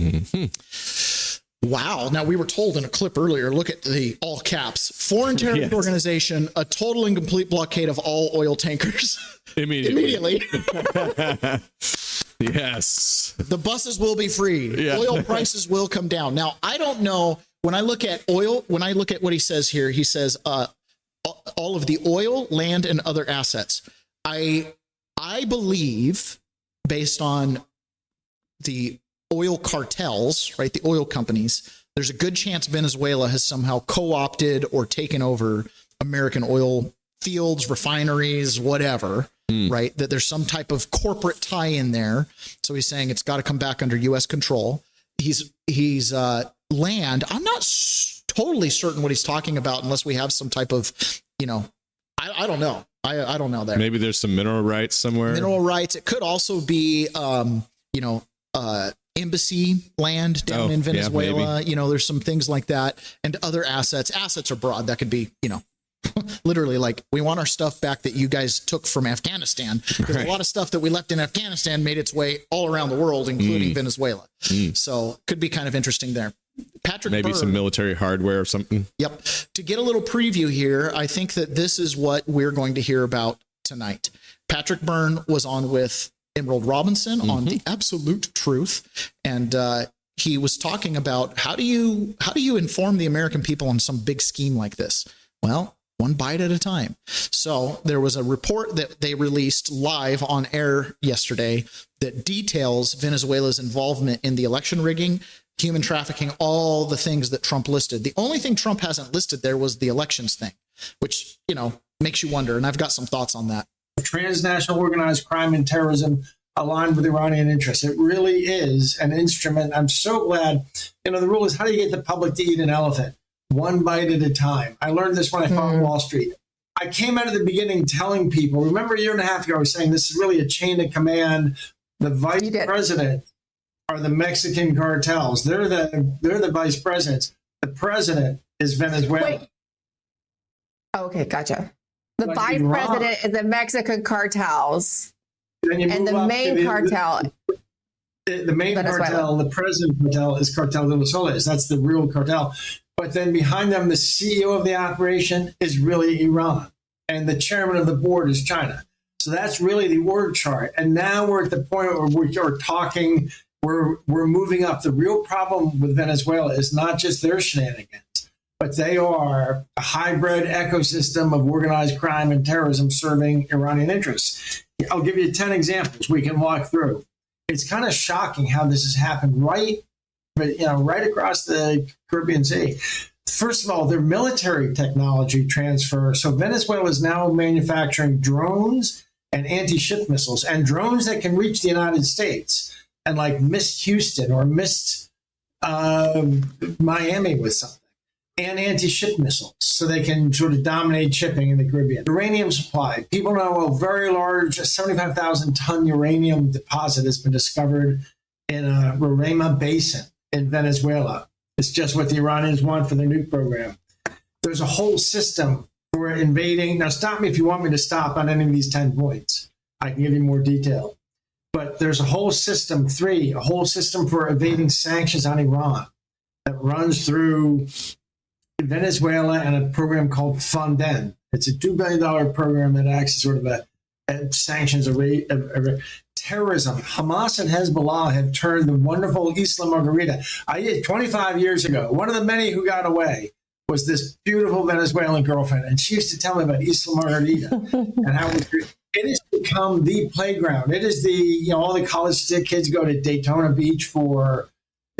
Wow. Now, we were told in a clip earlier, look at the all caps, foreign terrorist organization, a total and complete blockade of all oil tankers. Immediately. Yes. The buses will be free. Yeah. Oil prices will come down. Now, I don't know. When I look at oil, when I look at what he says here, he says all of the oil, land, and other assets. I believe, based on the oil cartels, right, the oil companies, there's a good chance Venezuela has somehow co-opted or taken over American oil fields, refineries, whatever, right? That there's some type of corporate tie in there. So he's saying it's got to come back under U.S. control. He's land. I'm not totally certain what he's talking about unless we have some type of, I don't know. I don't know there. Maybe there's some mineral rights somewhere. Mineral rights. It could also be, embassy land down in Venezuela. There's some things like that, and other assets. Assets are broad. That could be, literally like, we want our stuff back that you guys took from Afghanistan. Because a lot of stuff that we left in Afghanistan made its way all around the world, including Venezuela. So could be kind of interesting there. Patrick maybe Byrne, some military hardware or something. Yep. To get a little preview here, I think that this is what we're going to hear about tonight. Patrick Byrne was on with Emerald Robinson on The Absolute Truth, and he was talking about how do you inform the American people on some big scheme like this? Well, one bite at a time. So there was a report that they released live on air yesterday that details Venezuela's involvement in the election rigging, human trafficking, all the things that Trump listed. The only thing Trump hasn't listed there was the elections thing, which, makes you wonder. And I've got some thoughts on that. Transnational organized crime and terrorism aligned with Iranian interests. It really is an instrument. I'm so glad. The rule is, how do you get the public to eat an elephant? One bite at a time. I learned this when I fought Wall Street. I came out at the beginning telling people, remember a year and a half ago, I was saying this is really a chain of command. The vice president are the Mexican cartels. They're the vice presidents. The president is Venezuela. Wait. Okay, gotcha. The vice president is the Mexican cartels. And the main cartel. The main cartel, the president cartel, is Cartel de los Soles. That's the real cartel. But then behind them, the CEO of the operation is really Iran. And the chairman of the board is China. So that's really the org chart. And now we're at the point where we're talking, we're moving up. The real problem with Venezuela is not just their shenanigans, but they are a hybrid ecosystem of organized crime and terrorism serving Iranian interests. I'll give you 10 examples we can walk through. It's kind of shocking how this has happened right across the Caribbean Sea. First of all, their military technology transfer. So Venezuela is now manufacturing drones and anti-ship missiles, and drones that can reach the United States and like missed Houston or missed Miami with something, and anti-ship missiles, so they can sort of dominate shipping in the Caribbean. Uranium supply. People know a very large 75,000-ton uranium deposit has been discovered in a Roraima Basin in Venezuela. It's just what the Iranians want for their nuke program. There's a whole system for invading. Now, stop me if you want me to stop on any of these 10 points. I can give you more detail. But there's a whole system, a whole system for evading sanctions on Iran that runs through Venezuela and a program called Fonden. It's a $2 billion program that acts as sort of a sanctions terrorism. Hamas and Hezbollah have turned the wonderful Isla Margarita. 25 years ago, one of the many who got away was this beautiful Venezuelan girlfriend. And she used to tell me about Isla Margarita and how it has become the playground. It is all the college kids go to Daytona Beach for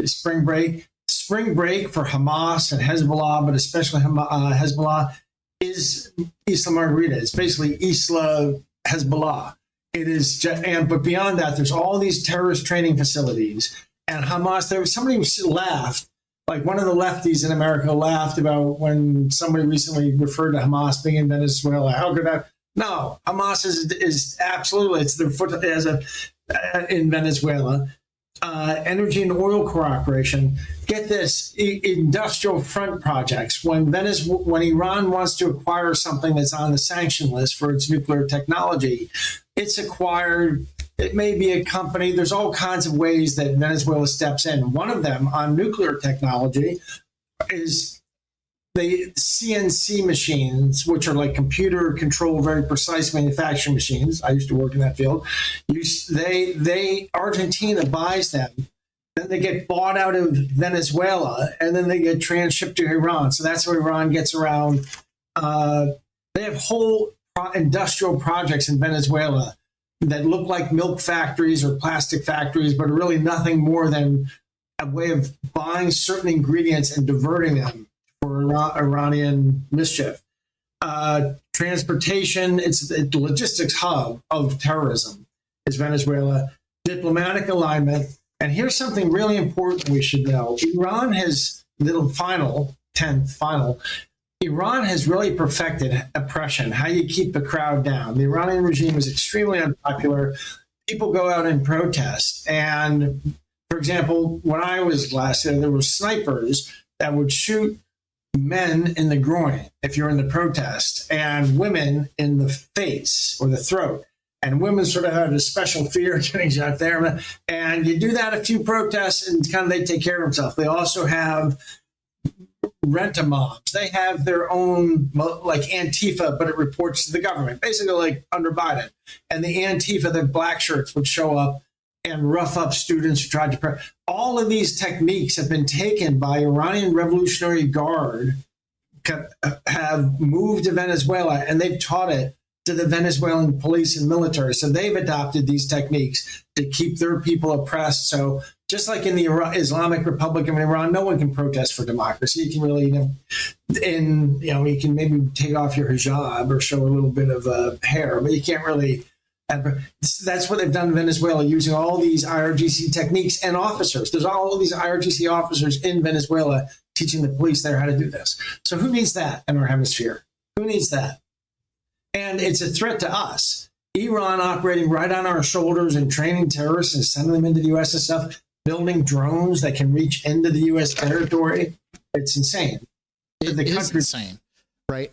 spring break. Spring break for Hamas and Hezbollah, but especially Hezbollah, is Isla Margarita. It's basically Isla Hezbollah. It is, but beyond that, there's all these terrorist training facilities. And Hamas, there was somebody who laughed, like one of the lefties in America laughed about when somebody recently referred to Hamas being in Venezuela. How could that? No, Hamas is absolutely, it's their foot in Venezuela. Energy and oil cooperation. Get this, industrial front projects. When Iran wants to acquire something that's on the sanction list for its nuclear technology, it's acquired. It may be a company. There's all kinds of ways that Venezuela steps in. One of them on nuclear technology is the CNC machines, which are like computer controlled, very precise manufacturing machines. I used to work in that field. Argentina buys them, then they get bought out of Venezuela, and then they get transshipped to Iran. So that's how Iran gets around. They have whole industrial projects in Venezuela that look like milk factories or plastic factories, but are really nothing more than a way of buying certain ingredients and diverting them for Iranian mischief. Transportation, it's the logistics hub of terrorism is Venezuela. Diplomatic alignment. And here's something really important we should know. Iran has, Iran has really perfected oppression, how you keep the crowd down. The Iranian regime is extremely unpopular. People go out and protest. And for example, when I was last there were snipers that would shoot men in the groin if you're in the protest, and women in the face or the throat. And women sort of had a special fear getting shot there. And you do that a few protests and kind of they take care of themselves. They also have rent-a-moms. They have their own, like Antifa, but it reports to the government, basically like under Biden. And the Antifa, the black shirts, would show up and rough up students who tried to all of these techniques have been taken by Iranian Revolutionary Guard, have moved to Venezuela, and they've taught it to the Venezuelan police and military. So they've adopted these techniques to keep their people oppressed. So just like in the Islamic Republic of Iran, no one can protest for democracy. You can really, you can maybe take off your hijab or show a little bit of hair, but you can't really. That's what they've done in Venezuela, using all these IRGC techniques and officers. There's all of these IRGC officers in Venezuela teaching the police there how to do this. So who needs that in our hemisphere? Who needs that? And it's a threat to us. Iran operating right on our shoulders and training terrorists and sending them into the U.S. and stuff, building drones that can reach into the U.S. territory. It's insane. It is insane, right?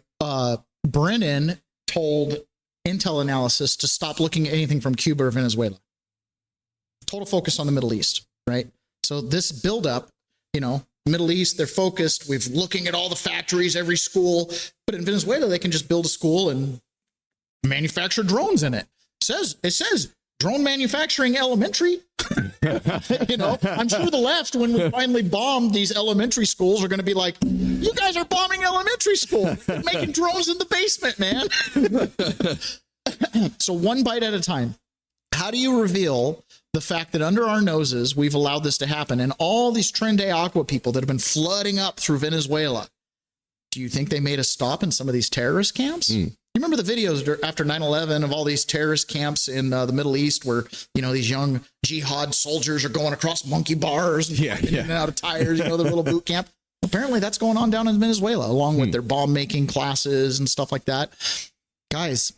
Brennan told Intel Analysis to stop looking at anything from Cuba or Venezuela. Total focus on the Middle East, right? So this buildup, Middle East, they're focused. We're looking at all the factories, every school. But in Venezuela, they can just build a school and manufacture drones in it. It says drone manufacturing elementary. I'm sure the left, when we finally bomb these elementary schools, are going to be like, you guys are bombing elementary school, making drones in the basement, man. So one bite at a time. How do you reveal the fact that under our noses, we've allowed this to happen? And all these Tren de Agua people that have been flooding up through Venezuela, do you think they made a stop in some of these terrorist camps? You remember the videos after 9/11 of all these terrorist camps in the Middle East where, these young jihad soldiers are going across monkey bars and in and out of tires, the little boot camp. Apparently that's going on down in Venezuela, along with their bomb making classes and stuff like that. Guys,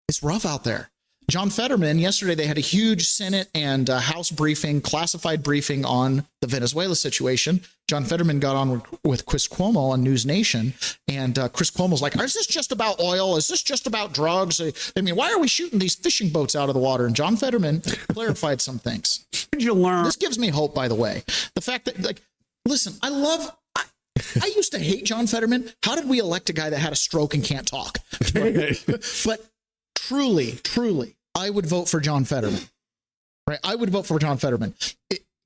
it's rough out there. John Fetterman, yesterday they had a huge Senate and House briefing, classified briefing on the Venezuela situation. John Fetterman got on with Chris Cuomo on News Nation, and Chris Cuomo's like, is this just about oil? Is this just about drugs? I mean, why are we shooting these fishing boats out of the water? And John Fetterman clarified some things. Did you learn? This gives me hope, by the way. The fact that, listen, I used to hate John Fetterman. How did we elect a guy that had a stroke and can't talk? But truly, I would vote for John Fetterman. Right? I would vote for John Fetterman.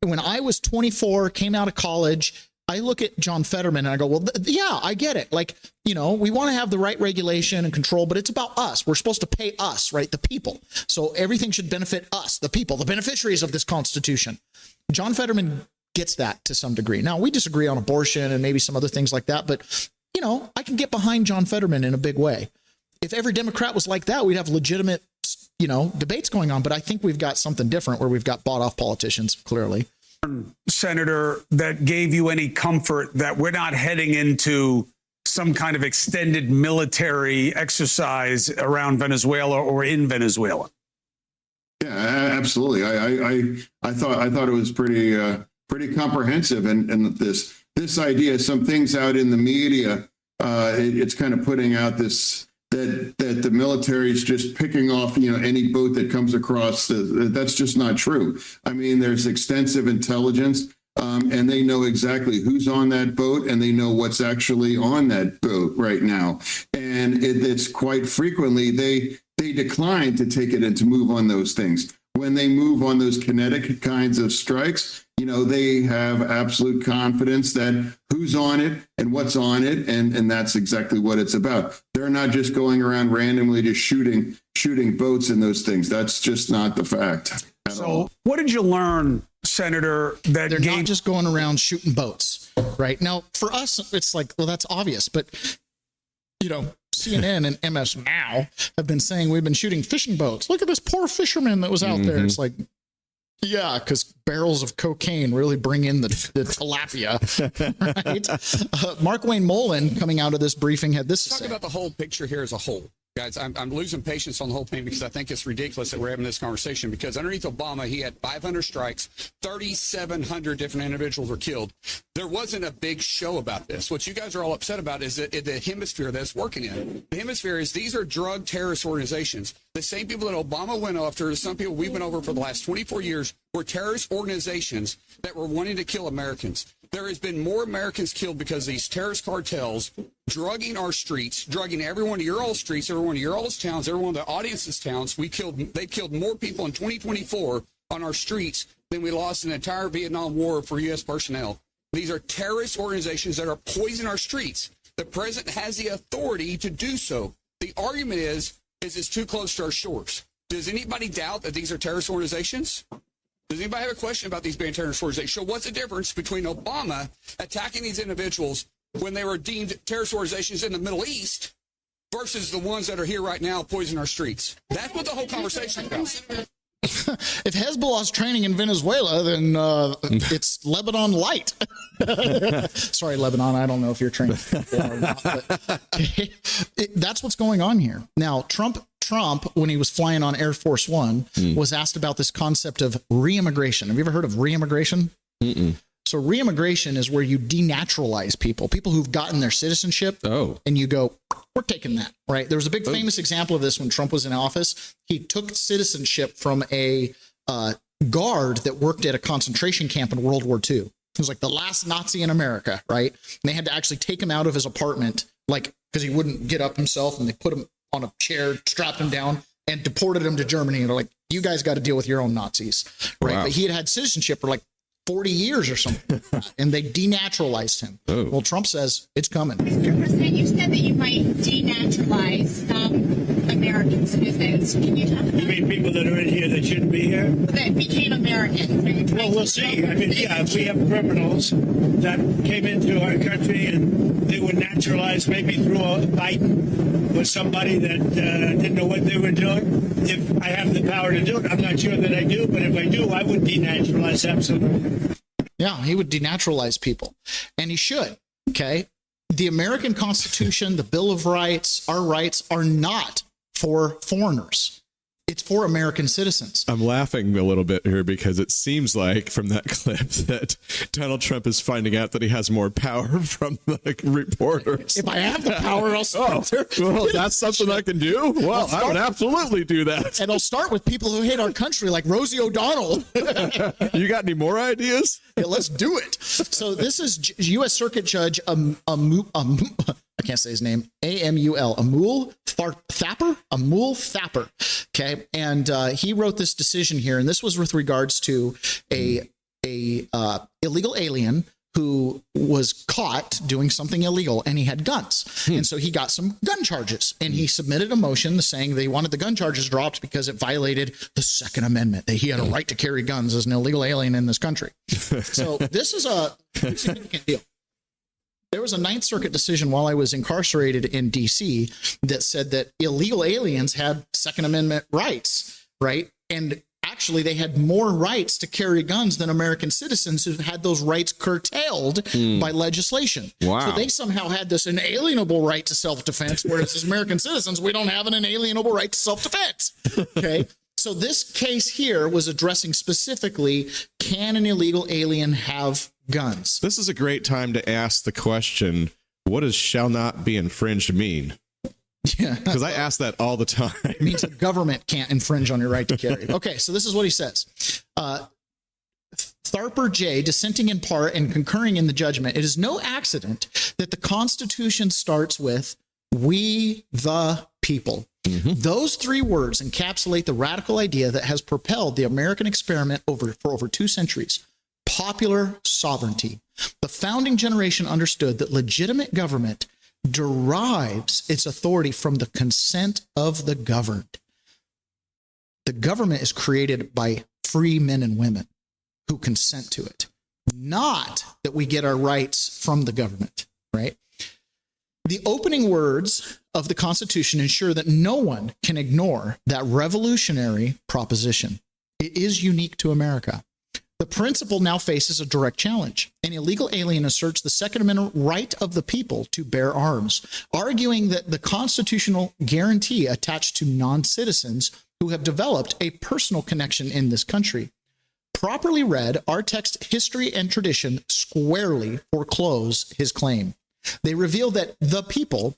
When I was 24, came out of college, I look at John Fetterman and I go, well, yeah, I get it. Like, you know, we want to have the right regulation and control, but it's about us. We're supposed to pay us, right? The people. So everything should benefit us, the people, the beneficiaries of this Constitution. John Fetterman gets that to some degree. Now, we disagree on abortion and maybe some other things like that, but, you know, I can get behind John Fetterman in a big way. If every Democrat was like that, we'd have legitimate, you know, debates going on. But I think we've got something different where we've got bought off politicians, clearly. Senator, that gave you any comfort that we're not heading into some kind of extended military exercise around Venezuela or in Venezuela? Yeah, absolutely. I thought it was pretty comprehensive, and this idea, some things out in the media, it's kind of putting out this that the military is just picking off, you know, any boat that comes across. That's just not true. I mean, there's extensive intelligence, and they know exactly who's on that boat, and they know what's actually on that boat right now. And it's quite frequently they decline to take it and to move on those things. When they move on those kinetic kinds of strikes, you know, they have absolute confidence that who's on it and what's on it, and that's exactly what it's about. They're not just going around randomly just shooting boats and those things. That's just not the fact at all. What did you learn, Senator, that they're not just going around shooting boats, right? Now, for us, it's like, well, that's obvious, but, you know, CNN and MS Now have been saying we've been shooting fishing boats. Look at this poor fisherman that was out there. It's like, yeah, because barrels of cocaine really bring in the tilapia, right? Mark Wayne Mullen, coming out of this briefing, had this to Talk say. about the whole picture here as a whole. Guys, I'm losing patience on the whole thing because I think it's ridiculous that we're having this conversation, because underneath Obama, he had 500 strikes, 3,700 different individuals were killed. There wasn't a big show about this. What you guys are all upset about is the hemisphere that's working in. The hemisphere is these are drug terrorist organizations. The same people that Obama went after, some people we've been over for the last 24 years, were terrorist organizations that were wanting to kill Americans. There has been more Americans killed because these terrorist cartels drugging our streets, drugging every one of your all streets, every one of your all's towns, every one of the audience's towns. They killed more people in 2024 on our streets than we lost in the entire Vietnam War for U.S. personnel. These are terrorist organizations that are poisoning our streets. The president has the authority to do so. The argument is it's too close to our shores. Does anybody doubt that these are terrorist organizations? Does anybody have a question about these being terrorist organizations? So what's the difference between Obama attacking these individuals when they were deemed terrorist organizations in the Middle East versus the ones that are here right now poisoning our streets? That's what the whole conversation is about. If Hezbollah's training in Venezuela, then it's Lebanon light. Sorry, Lebanon. I don't know if you're training or not, but that's what's going on here. Now, Trump, when he was flying on Air Force One, was asked about this concept of reimmigration. Have you ever heard of reimmigration? So reimmigration is where you denaturalize people who've gotten their citizenship. And you go, we're taking that, right? There was a big famous example of this when Trump was in office. He took citizenship from a guard that worked at a concentration camp in World War II. It was like the last Nazi in America, right? And they had to actually take him out of his apartment, like, because he wouldn't get up himself, and they put him on a chair, strapped him down, and deported him to Germany. And they're like, you guys got to deal with your own Nazis, right? Wow. But he had citizenship for like 40 years or something, and they denaturalized him. Well, Trump says it's coming. Mr. President, you said that you might denaturalize some American citizens. Can you talk about You mean people that are in here that shouldn't be here? that became Americans? Well, we'll see. I mean, yeah, if we have criminals that came into our country and they were naturalized maybe through a Biden with somebody that didn't know what they were doing. If I have the power to do it, I'm not sure that I do, but if I do, I would denaturalize absolutely. Yeah, he would denaturalize people, and he should. Okay. The American Constitution, the Bill of Rights, our rights are not for foreigners. It's for American citizens. I'm laughing a little bit here because it seems like from that clip that Donald Trump is finding out that he has more power from the reporters. If I have the power, I'll start. Well, that's something I can do. Well, I would absolutely do that. And I'll start with people who hate our country, like Rosie O'Donnell. You got any more ideas? Yeah, let's do it. So this is U.S. Circuit Judge I can't say his name. Amul Thapper. Okay, and he wrote this decision here, and this was with regards to a illegal alien who was caught doing something illegal, and he had guns. And so he got some gun charges, and he submitted a motion saying they wanted the gun charges dropped because it violated the Second Amendment, that he had a right to carry guns as an illegal alien in this country. So this is a significant deal. There was a Ninth Circuit decision while I was incarcerated in D.C. that said that illegal aliens had Second Amendment rights, right? And actually, they had more rights to carry guns than American citizens who had those rights curtailed by legislation. Wow. So they somehow had this inalienable right to self-defense, whereas as American citizens, we don't have an inalienable right to self-defense. Okay. So this case here was addressing specifically, can an illegal alien have guns? This is a great time to ask the question, what does shall not be infringed mean? Yeah. Because I ask that all the time. It means the government can't infringe on your right to carry. Okay, so this is what he says. Tharper J., dissenting in part and concurring in the judgment, it is no accident that the Constitution starts with, we the people. Those three words encapsulate the radical idea that has propelled the American experiment for over 2 centuries, popular sovereignty. The founding generation understood that legitimate government derives its authority from the consent of the governed. The government is created by free men and women who consent to it, not that we get our rights from the government, right? The opening words of the Constitution ensure that no one can ignore that revolutionary proposition. It is unique to America. The principle now faces a direct challenge. An illegal alien asserts the Second Amendment right of the people to bear arms, arguing that the constitutional guarantee attached to non-citizens who have developed a personal connection in this country. Properly read, our text, history, and tradition squarely foreclose his claim. They reveal that the people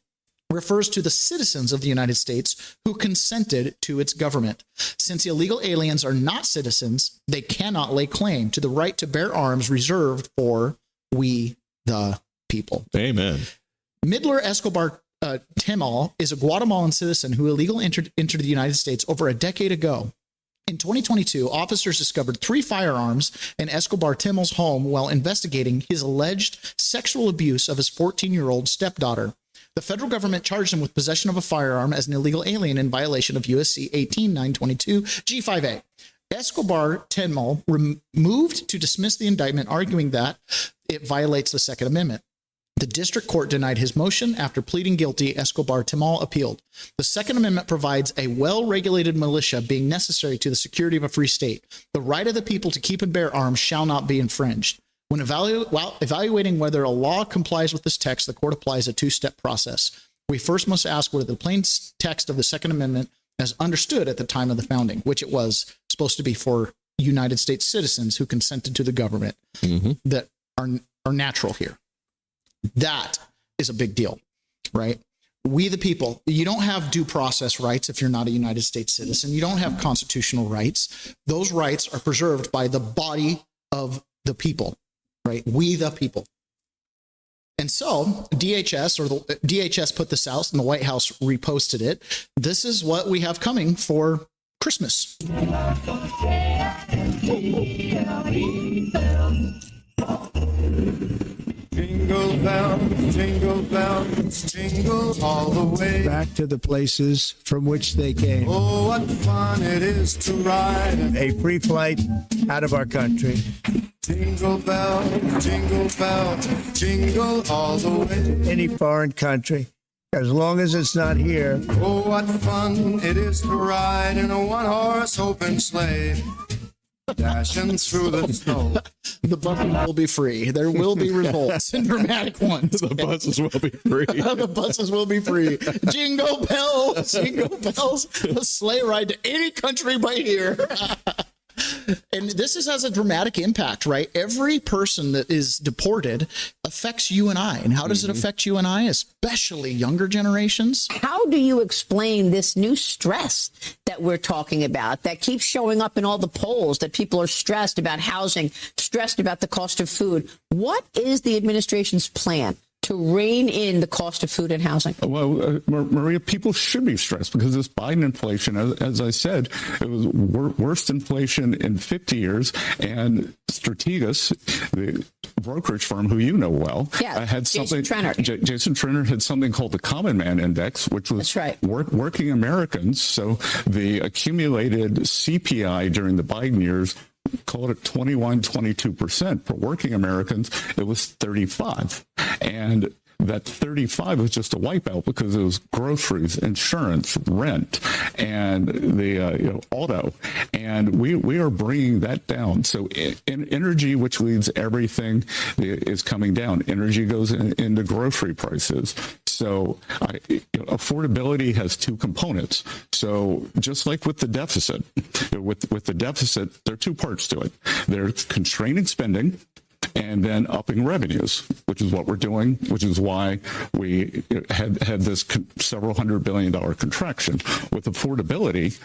refers to the citizens of the United States who consented to its government. Since illegal aliens are not citizens, they cannot lay claim to the right to bear arms reserved for we the people. Amen. Midler Escobar Temal is a Guatemalan citizen who illegally entered the United States over a decade ago. In 2022, officers discovered 3 firearms in Escobar Temal's home while investigating his alleged sexual abuse of his 14-year-old stepdaughter. The federal government charged him with possession of a firearm as an illegal alien in violation of USC 18922 G5A. Escobar Temal moved to dismiss the indictment, arguing that it violates the Second Amendment. The district court denied his motion. After pleading guilty, Escobar Temal appealed. The Second Amendment provides a well-regulated militia being necessary to the security of a free state. The right of the people to keep and bear arms shall not be infringed. When evaluating whether a law complies with this text, the court applies a 2-step process. We first must ask whether the plain text of the Second Amendment as understood at the time of the founding, which it was supposed to be for United States citizens who consented to the government that are natural here. That is a big deal, right? We the people, you don't have due process rights if you're not a United States citizen. You don't have constitutional rights. Those rights are preserved by the body of the people, right? We the people. And so DHS put this out and the White House reposted it. This is what we have coming for Christmas. Jingle bells, jingle all the way. Back to the places from which they came. Oh, what fun it is to ride a free flight out of our country. Jingle bells, jingle all the way. Any foreign country, as long as it's not here. Oh, what fun it is to ride in a one-horse open sleigh. Dashing through the snow. The buses will be free. There will be results and dramatic ones. The buses will be free. The buses will be free. Jingle bells, a sleigh ride to any country by here. And this has a dramatic impact, right? Every person that is deported affects you and I. And how does it affect you and I, especially younger generations? How do you explain this new stress that we're talking about that keeps showing up in all the polls, that people are stressed about housing, stressed about the cost of food? What is the administration's plan to rein in the cost of food and housing? Well, Maria, people should be stressed because this Biden inflation, as I said, it was worst inflation in 50 years. And Strategas, brokerage firm who you know well, had something. Jason Trenner had something called the Common Man Index, which was working Americans. So the accumulated CPI during the Biden years, called it 22%. For working Americans, it was 35. And that 35 was just a wipeout because it was groceries, insurance, rent, and the auto. And we are bringing that down. So energy, which leads everything, is coming down. Energy goes into grocery prices. So affordability has two components. So just like with the deficit, with the deficit, there are two parts to it. There's constraining spending, and then upping revenues, which is what we're doing, which is why we had this several $100 billion contraction. With affordability,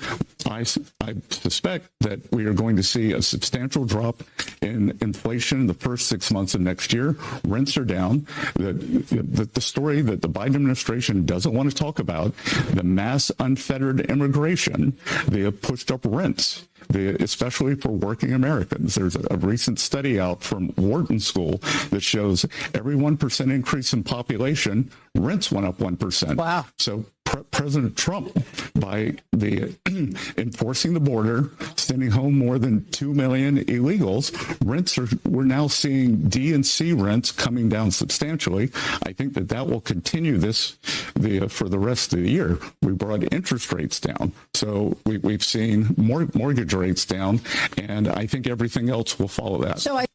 I suspect that we are going to see a substantial drop in inflation in the first 6 months of next year. Rents are down. The story that the Biden administration doesn't want to talk about, the mass unfettered immigration, they have pushed up rents, especially for working Americans. There's a recent study out from Wharton School that shows every 1% increase in population, rents went up 1%. Wow. So President Trump, by enforcing the border, sending home more than 2 million illegals, we're now seeing D and C rents coming down substantially. I think that will continue for the rest of the year. We brought interest rates down. So we've seen mortgage rates down, and I think everything else will follow that.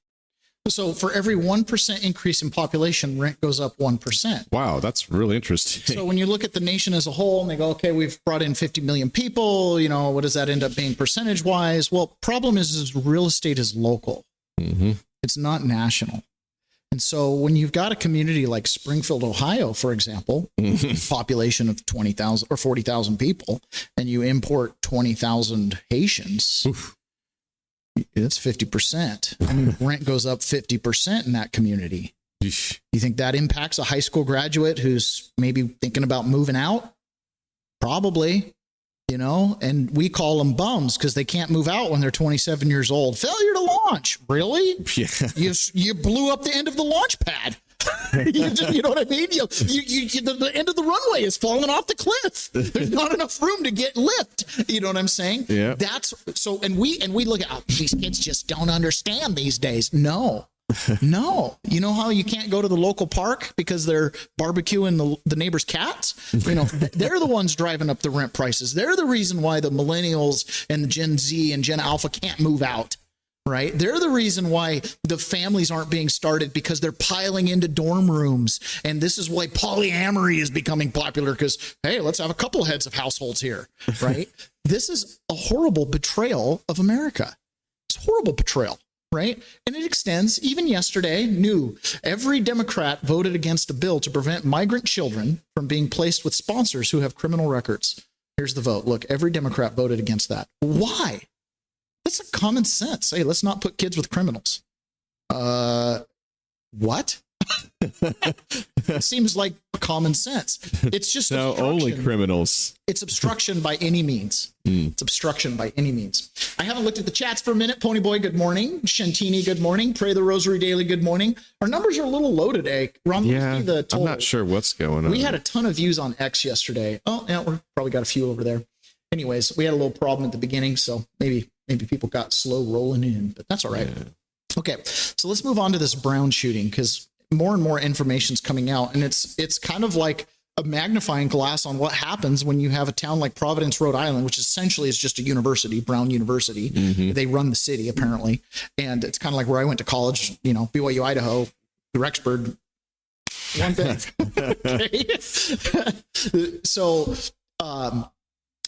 So for every 1% increase in population, rent goes up 1%. Wow, that's really interesting. So when you look at the nation as a whole and they go, okay, we've brought in 50 million people, what does that end up being percentage wise? Well, problem is real estate is local. Mm-hmm. It's not national. And so when you've got a community like Springfield, Ohio, for example, population of 20,000 or 40,000 people, and you import 20,000 Haitians, that's 50%. I mean, rent goes up 50% in that community. You think that impacts a high school graduate who's maybe thinking about moving out? Probably, and we call them bums because they can't move out when they're 27 years old. Failure to launch. Really? Yeah. You blew up the end of the launch pad. You know what I mean? The end of the runway is falling off the cliff. There's not enough room to get lift. You know what I'm saying? Yeah. That's so. And we look at these kids just don't understand these days. No. You know how you can't go to the local park because they're barbecuing the neighbor's cats? They're the ones driving up the rent prices. They're the reason why the millennials and the Gen Z and Gen Alpha can't move out. Right? They're the reason why the families aren't being started because they're piling into dorm rooms. And this is why polyamory is becoming popular because, hey, let's have a couple heads of households here. Right? This is a horrible betrayal of America. It's a horrible betrayal. Right? And it extends, even yesterday, every Democrat voted against a bill to prevent migrant children from being placed with sponsors who have criminal records. Here's the vote. Look, every Democrat voted against that. Why? That's a common sense. Hey, let's not put kids with criminals. What? It seems like common sense. It's just no, only criminals. It's obstruction by any means. It's obstruction by any means. I haven't looked at the chats for a minute. Ponyboy, good morning. Shantini, good morning. Pray the Rosary Daily, good morning. Our numbers are a little low today. Ron, yeah, I'm not sure what's going on. We had a ton of views on X yesterday. Oh, yeah, we've probably got a few over there. Anyways, we had a little problem at the beginning, so maybe people got slow rolling in, but that's all right. Yeah. Okay, so let's move on to this Brown shooting because more and more information is coming out, and it's kind of like a magnifying glass on what happens when you have a town like Providence, Rhode Island, which essentially is just a university, Brown University. Mm-hmm. They run the city apparently, and it's kind of like where I went to college, BYU, Idaho, Rexburg, one thing. So,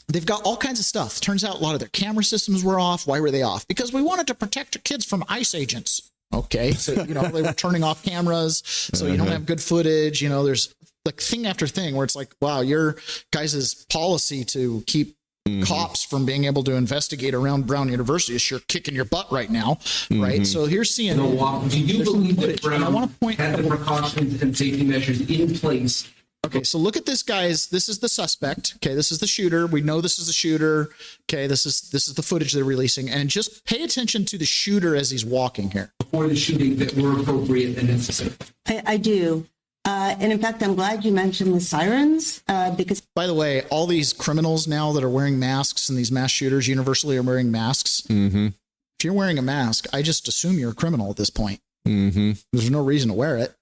they've got all kinds of stuff. Turns out a lot of their camera systems were off. Why were they off? Because we wanted to protect our kids from ICE agents. Okay. So, they were turning off cameras. So you don't have good footage. There's like thing after thing where it's like, wow, your guys' policy to keep cops from being able to investigate around Brown University is sure kicking your butt right now. Right. So here's CNN. Do you believe that Brown had the precautions and safety measures in place Okay, so look at this, guys. This is the suspect. Okay, this is the shooter. We know this is the shooter. Okay, this is the footage they're releasing, and just pay attention to the shooter as he's walking here. For the shooting that were appropriate and necessary. I do. And in fact, I'm glad you mentioned the sirens because. By the way, all these criminals now that are wearing masks and these mass shooters universally are wearing masks. Mm-hmm. If you're wearing a mask, I just assume you're a criminal at this point. Mm-hmm. There's no reason to wear it.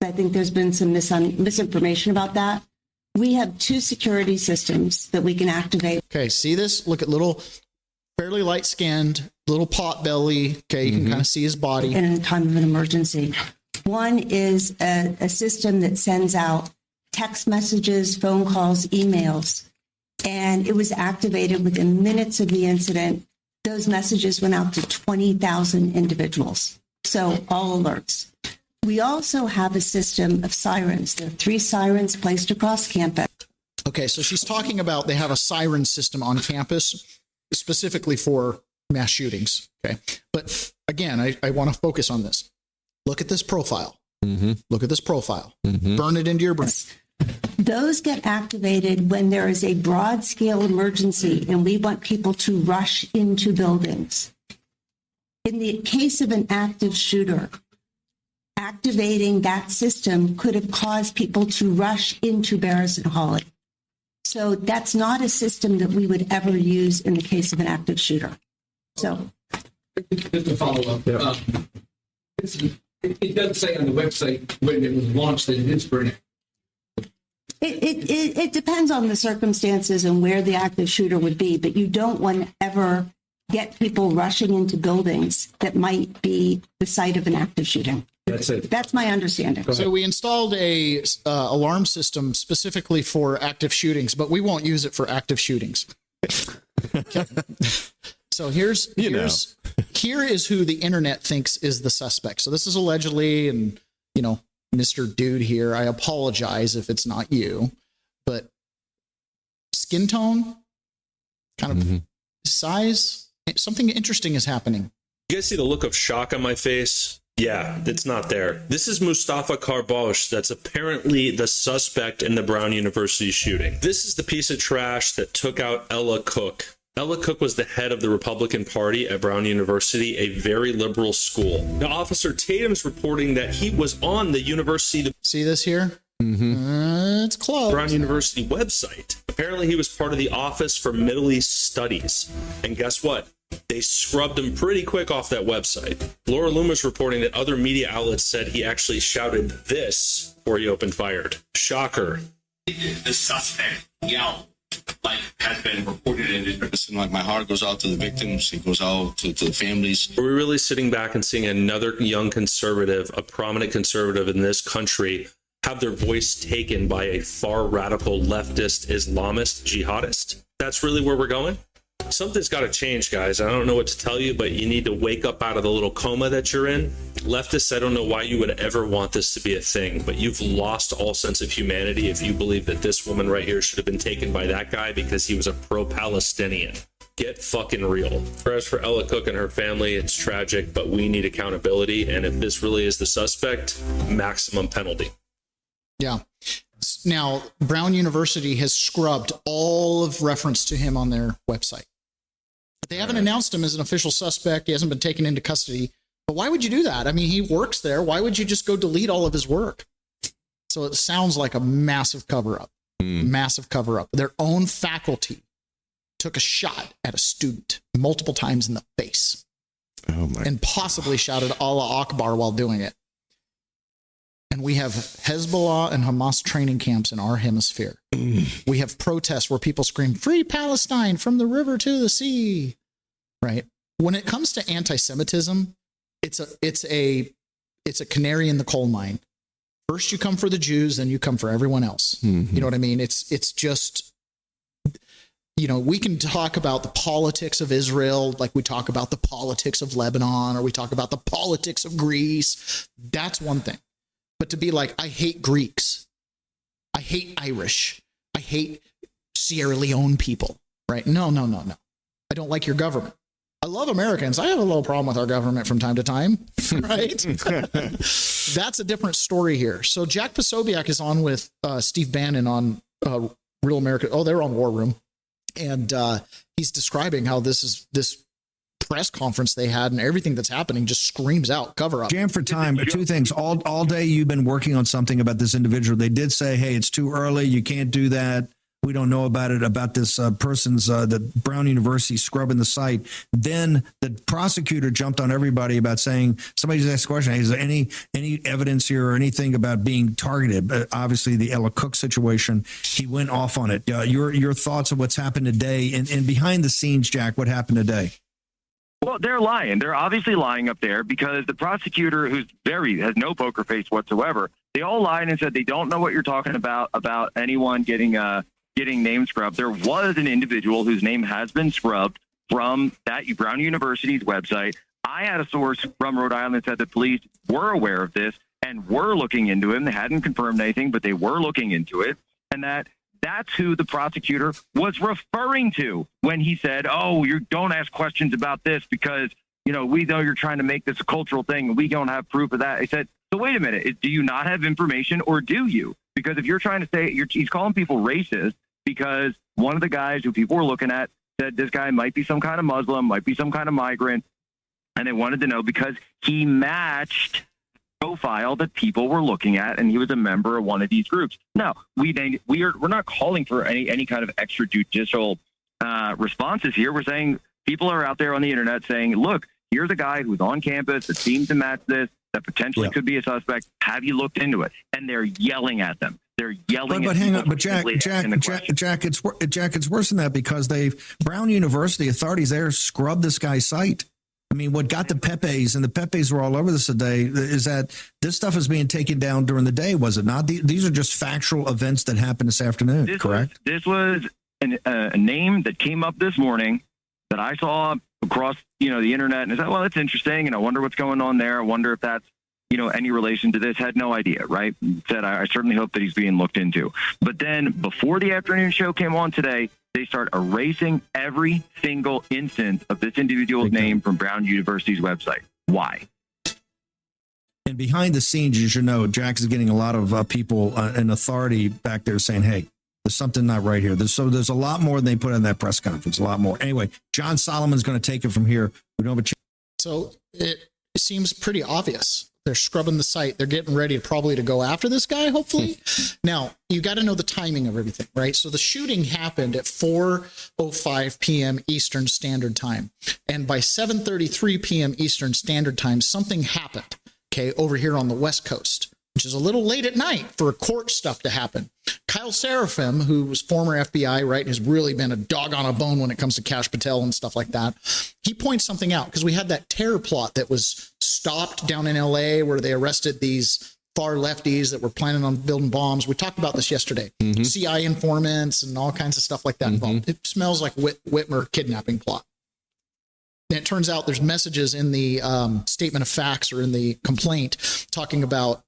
I think there's been some misinformation about that. We have 2 security systems that we can activate. Okay, see this? Look at little, fairly light-skinned, little pot belly. Okay, you can kind of see his body. In a time of an emergency. One is a system that sends out text messages, phone calls, emails, and it was activated within minutes of the incident. Those messages went out to 20,000 individuals. So all alerts. We also have a system of sirens. There are 3 sirens placed across campus. Okay, so she's talking about they have a siren system on campus specifically for mass shootings. Okay, but again, I want to focus on this. Look at this profile. Mm-hmm. Look at this profile. Mm-hmm. Burn it into your brain. Those get activated when there is a broad scale emergency and we want people to rush into buildings. In the case of an active shooter, activating that system could have caused people to rush into Barris and Hawley. So that's not a system that we would ever use in the case of an active shooter. So, just to follow up, it does say on the website when it was launched that it is burning. it depends on the circumstances and where the active shooter would be, but you don't want to ever get people rushing into buildings that might be the site of an active shooting. That's it. That's my understanding. So we installed a alarm system specifically for active shootings, but we won't use it for active shootings. So here is who the internet thinks is the suspect. So this is allegedly, and Mr. Dude here, I apologize if it's not you, but skin tone, kind of size, something interesting is happening. You guys see the look of shock on my face? Yeah, it's not there. This is Mustafa Karbosh. That's apparently the suspect in the Brown University shooting. This is the piece of trash that took out Ella Cook. Ella Cook was the head of the Republican Party at Brown University, a very liberal school. Now, Officer Tatum's reporting that he was on the university. See this here? It's close. Brown University website. Apparently, he was part of the Office for Middle East Studies. And guess what? They scrubbed him pretty quick off that website. Laura Loomis reporting that other media outlets said he actually shouted this before he opened fire. Shocker. The suspect yelled, like has been reported in it. Like my heart goes out to the victims. It goes out to the families. Are we really sitting back and seeing another young conservative, a prominent conservative in this country, have their voice taken by a far radical leftist Islamist jihadist? That's really where we're going? Something's got to change, guys. I don't know what to tell you, but you need to wake up out of the little coma that you're in. Leftists, I don't know why you would ever want this to be a thing, but you've lost all sense of humanity if you believe that this woman right here should have been taken by that guy because he was a pro-Palestinian. Get fucking real. As for Ella Cook and her family, it's tragic, but we need accountability. And if this really is the suspect, maximum penalty. Yeah. Now, Brown University has scrubbed all of reference to him on their website. They haven't announced him as an official suspect. He hasn't been taken into custody. But why would you do that? I mean, he works there. Why would you just go delete all of his work? So it sounds like a massive cover-up. Massive cover-up. Their own faculty took a shot at a student multiple times in the face. And possibly shouted Allah Akbar while doing it. And we have Hezbollah and Hamas training camps in our hemisphere. We have protests where people scream, "Free Palestine from the river to the sea." Right? When it comes to anti-Semitism, it's a canary in the coal mine. First you come for the Jews, then you come for everyone else. You know what I mean? It's just, we can talk about the politics of Israel, like we talk about the politics of Lebanon, or we talk about the politics of Greece. That's one thing. But to be like, I hate Greeks, I hate Irish, I hate Sierra Leone people, right? No. I don't like your government. I love Americans. I have a little problem with our government from time to time, right? that's a different story here. So Jack Posobiec is on with Steve Bannon on Real America. Oh, they're on War Room. And he's describing how this press conference they had and everything that's happening just screams out cover up. Jam for time. Two things. All day you've been working on something about this individual. They did say, hey, it's too early. You can't do that. We don't know about it, about this person's, the Brown University scrubbing the site. Then the prosecutor jumped on everybody about saying, somebody just asked a question, is there any evidence here or anything about being targeted? Obviously, the Ella Cook situation, he went off on it. Your thoughts on what's happened today and behind the scenes, Jack, what happened today? Well, they're lying. They're obviously lying up there because the prosecutor, has no poker face whatsoever, they all lied and said they don't know what you're talking about anyone getting name scrubbed. There was an individual whose name has been scrubbed from that Brown University's website. I had a source from Rhode Island that said the police were aware of this and were looking into him. They hadn't confirmed anything, but they were looking into it. And that's who the prosecutor was referring to when he said, oh, you don't ask questions about this because, we know you're trying to make this a cultural thing and we don't have proof of that. He said, so wait a minute, do you not have information or do you? Because if you're trying to say he's calling people racist because one of the guys who people were looking at said this guy might be some kind of Muslim, might be some kind of migrant. And they wanted to know because he matched profile that people were looking at, and he was a member of one of these groups. No, we're not calling for any kind of extrajudicial responses here. We're saying people are out there on the internet saying, look, here's a guy who's on campus that seems to match this, that potentially could be a suspect. Have you looked into it? And they're yelling at them. They're yelling. But hang on, but Jack, it's worse than that because Brown University authorities there scrubbed this guy's site. I mean, what got the Pepes, and the Pepes were all over this today, is that this stuff is being taken down during the day, was it not? These are just factual events that happened this afternoon, correct? This was a name that came up this morning that I saw across, the internet, and I said, well, that's interesting, and I wonder what's going on there. I wonder if that's, any relation to this. Had no idea, right? Said, I certainly hope that he's being looked into. But then before the afternoon show came on today, they start erasing every single instance of this individual's name from Brown University's website. Why? And behind the scenes, you should know, Jack is getting a lot of people in authority back there saying, hey, there's something not right here. There's a lot more than they put in that press conference, a lot more. Anyway, John Solomon's going to take it from here. We don't have a chance. So it seems pretty obvious. They're scrubbing the site. They're getting ready to go after this guy, hopefully. Now, you got to know the timing of everything, right? So the shooting happened at 4:05 p.m. Eastern Standard Time. And by 7:33 p.m. Eastern Standard Time, something happened, over here on the West Coast, which is a little late at night for court stuff to happen. Kyle Seraphim, who was former FBI, right, has really been a dog on a bone when it comes to Kash Patel and stuff like that. He points something out because we had that terror plot that was stopped down in LA where they arrested these far lefties that were planning on building bombs. We talked about this yesterday. CI informants and all kinds of stuff like that involved. It smells like Whitmer kidnapping plot. And it turns out there's messages in the statement of facts or in the complaint talking about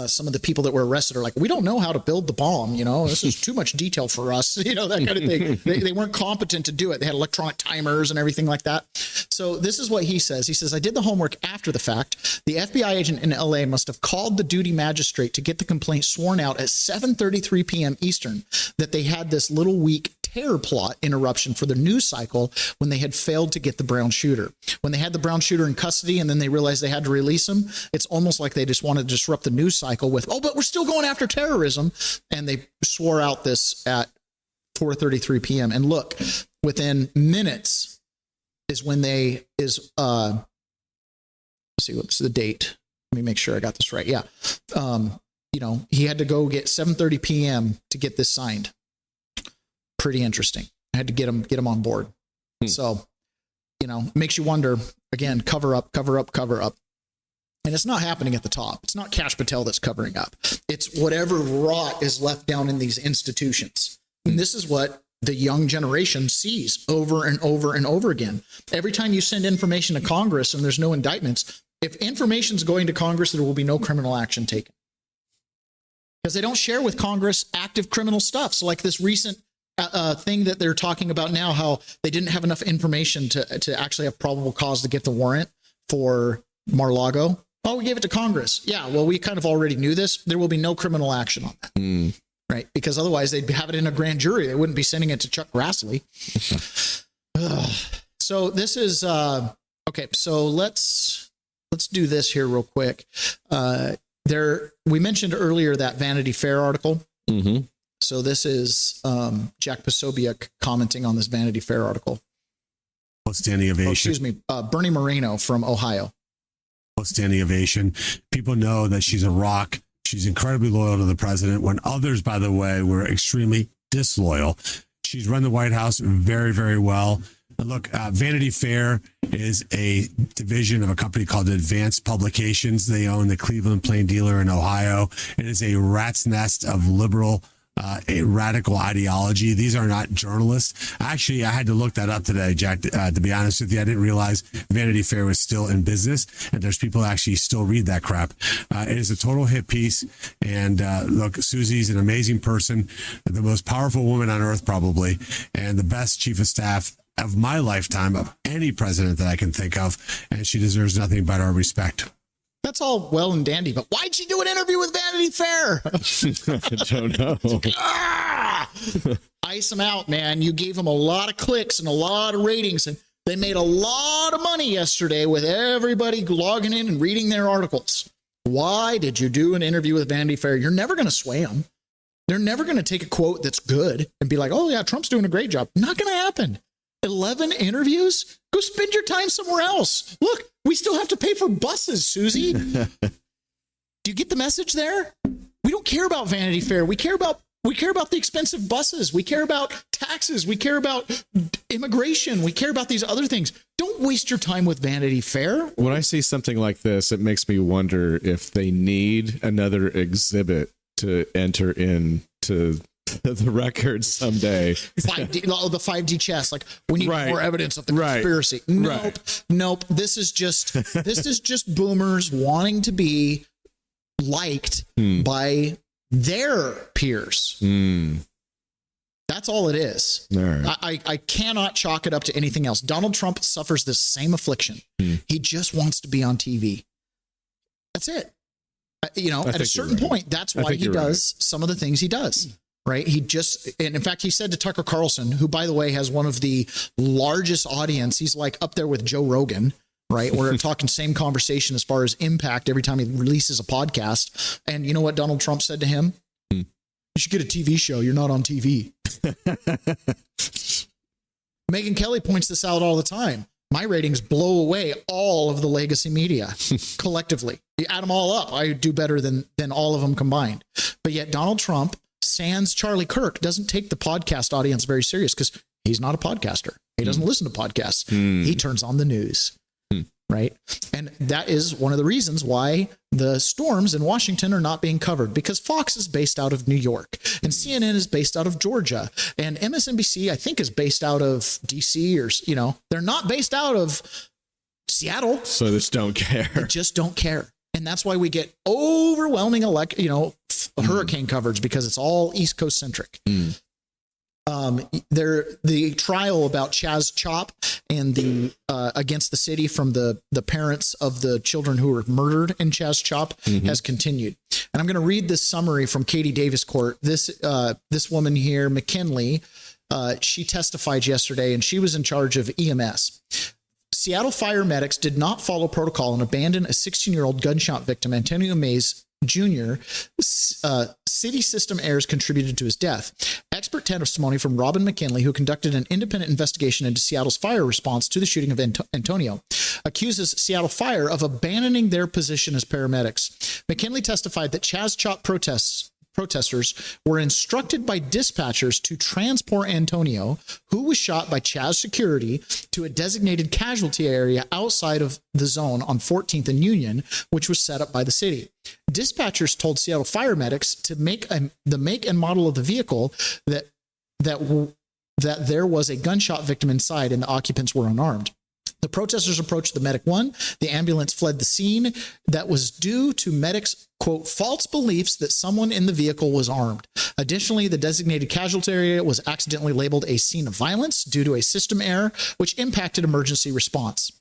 some of the people that were arrested are like, we don't know how to build the bomb. This is too much detail for us, that kind of thing. They weren't competent to do it. They had electronic timers and everything like that. So this is what he says. He says, I did the homework after the fact. The FBI agent in LA must have called the duty magistrate to get the complaint sworn out at 7:33 p.m. Eastern that they had this little weak terror plot interruption for the news cycle when they had failed to get the Brown shooter. When they had the Brown shooter in custody and then they realized they had to release him, it's almost like they just wanted to disrupt the news cycle with, but we're still going after terrorism. And they swore out this at 4:33 p.m. And look, within minutes is when let's see, what's the date? Let me make sure I got this right. Yeah. He had to go get 7:30 p.m. to get this signed. Pretty interesting. I had to get him on board. So, makes you wonder, again, cover up. And it's not happening at the top. It's not Kash Patel that's covering up. It's whatever rot is left down in these institutions. And this is what the young generation sees over and over and over again. Every time you send information to Congress and there's no indictments, if information's going to Congress, there will be no criminal action taken. Because they don't share with Congress active criminal stuff. So like this recent thing that they're talking about now, how they didn't have enough information to actually have probable cause to get the warrant for Mar-a-Lago. Oh, we gave it to Congress. Yeah, well, we kind of already knew this. There will be no criminal action on that. Right? Because otherwise they'd have it in a grand jury. They wouldn't be sending it to Chuck Grassley. So this is okay. So let's do this here real quick. We mentioned earlier that Vanity Fair article. So this is Jack Posobiec commenting on this Vanity Fair article. Outstanding ovation. Bernie Moreno from Ohio. Outstanding ovation. People know that she's a rock. She's incredibly loyal to the president when others, by the way, were extremely disloyal. She's run the White House very, very well. And look, Vanity Fair is a division of a company called Advanced Publications. They own the Cleveland Plain Dealer in Ohio. It is a rat's nest of liberal a radical ideology. These are not journalists. Actually, I had to look that up today, Jack, to be honest with you. I didn't realize Vanity Fair was still in business, and there's people who actually still read that crap. It is a total hit piece. And look, Susie's an amazing person, the most powerful woman on earth, probably, and the best chief of staff of my lifetime, of any president that I can think of. And she deserves nothing but our respect. That's all well and dandy, but why'd she do an interview with Vanity Fair? I don't know. Ice them out, man. You gave them a lot of clicks and a lot of ratings, and they made a lot of money yesterday with everybody logging in and reading their articles. Why did you do an interview with Vanity Fair? You're never going to sway them. They're never going to take a quote that's good and be like, oh, yeah, Trump's doing a great job. Not going to happen. 11 interviews? Go spend your time somewhere else. Look, we still have to pay for buses, Susie. Do you get the message there? We don't care about Vanity Fair. We care about the expensive buses. We care about taxes. We care about immigration. We care about these other things. Don't waste your time with Vanity Fair. When I see something like this, it makes me wonder if they need another exhibit to enter into the record someday. 5D, the 5D chess. Like, we need more evidence of the conspiracy. Nope. This is just boomers wanting to be liked by their peers. That's all it is. All right. I cannot chalk it up to anything else. Donald Trump suffers the same affliction. He just wants to be on TV. That's it. At a certain point, that's why he does some of the things he does. Right. And in fact, he said to Tucker Carlson, who, by the way, has one of the largest audience. He's like up there with Joe Rogan. Right. We're talking same conversation as far as impact every time he releases a podcast. And you know what Donald Trump said to him? You should get a TV show. You're not on TV. Megyn Kelly points this out all the time. My ratings blow away all of the legacy media collectively. You add them all up. I do better than all of them combined. But yet Donald Trump, sans Charlie Kirk, doesn't take the podcast audience very serious because he's not a podcaster. He doesn't listen to podcasts. He turns on the news. Right. And that is one of the reasons why the storms in Washington are not being covered, because Fox is based out of New York and CNN is based out of Georgia and MSNBC, I think, is based out of DC, or, they're not based out of Seattle. So they just don't care. They just don't care. And that's why we get overwhelming hurricane coverage, because it's all East Coast centric. The trial about Chaz Chop and the against the city from the parents of the children who were murdered in Chaz Chop has continued. And I'm going to read this summary from Katie Davis Court. This woman here, McKinley, she testified yesterday, and she was in charge of EMS. Seattle fire medics did not follow protocol and abandoned a 16-year-old gunshot victim, Antonio Mays Jr. City system errors contributed to his death. Expert testimony from Robin McKinley, who conducted an independent investigation into Seattle's fire response to the shooting of Antonio, accuses Seattle Fire of abandoning their position as paramedics. McKinley testified that Chaz Chop protesters were instructed by dispatchers to transport Antonio, who was shot by Chaz security, to a designated casualty area outside of the zone on 14th and Union, which was set up by the city. Dispatchers told Seattle fire medics to make the make and model of the vehicle that there was a gunshot victim inside and the occupants were unarmed. The protesters approached the medic one. The ambulance fled the scene. That was due to medics' quote, false beliefs that someone in the vehicle was armed. Additionally, the designated casualty area was accidentally labeled a scene of violence due to a system error, which impacted emergency response.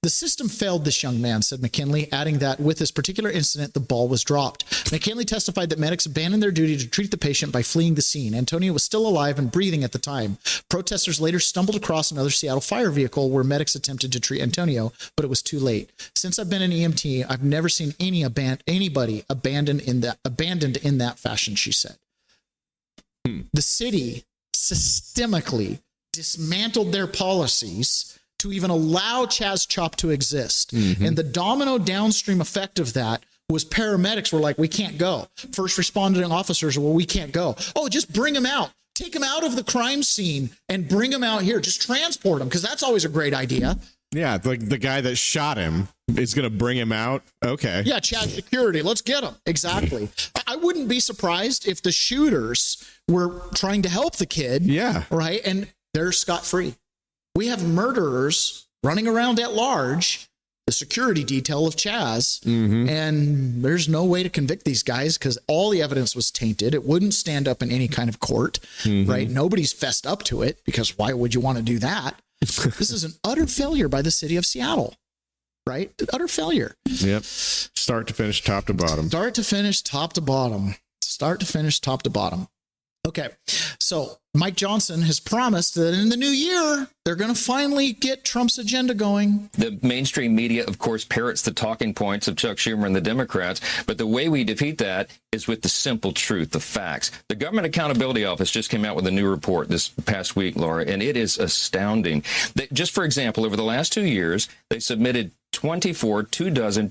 The system failed this young man, said McKinley, adding that with this particular incident, the ball was dropped. McKinley testified that medics abandoned their duty to treat the patient by fleeing the scene. Antonio was still alive and breathing at the time. Protesters later stumbled across another Seattle fire vehicle where medics attempted to treat Antonio, but it was too late. Since I've been an EMT, I've never seen anybody abandoned in that fashion, she said. The city systemically dismantled their policies to even allow Chaz Chop to exist. And the domino downstream effect of that was paramedics were like, we can't go. First responding officers were, well, we can't go. Oh, just bring him out. Take him out of the crime scene and bring him out here. Just transport him, because that's always a great idea. Yeah, like the guy that shot him is going to bring him out. Okay. Yeah, Chad security. Let's get him. Exactly. I wouldn't be surprised if the shooters were trying to help the kid. Yeah. Right. And they're scot-free. We have murderers running around at large, the security detail of Chaz, and there's no way to convict these guys because all the evidence was tainted. It wouldn't stand up in any kind of court, right? Nobody's fessed up to it because why would you want to do that? This is an utter failure by the city of Seattle, right? Utter failure. Yep. Start to finish, top to bottom. Start to finish, top to bottom. Start to finish, top to bottom. Okay, so Mike Johnson has promised that in the new year, they're going to finally get Trump's agenda going. The mainstream media, of course, parrots the talking points of Chuck Schumer and the Democrats, but the way we defeat that is with the simple truth, the facts. The Government Accountability Office just came out with a new report this past week, Laura, and it is astounding. Just for example, over the last 2 years, they submitted 24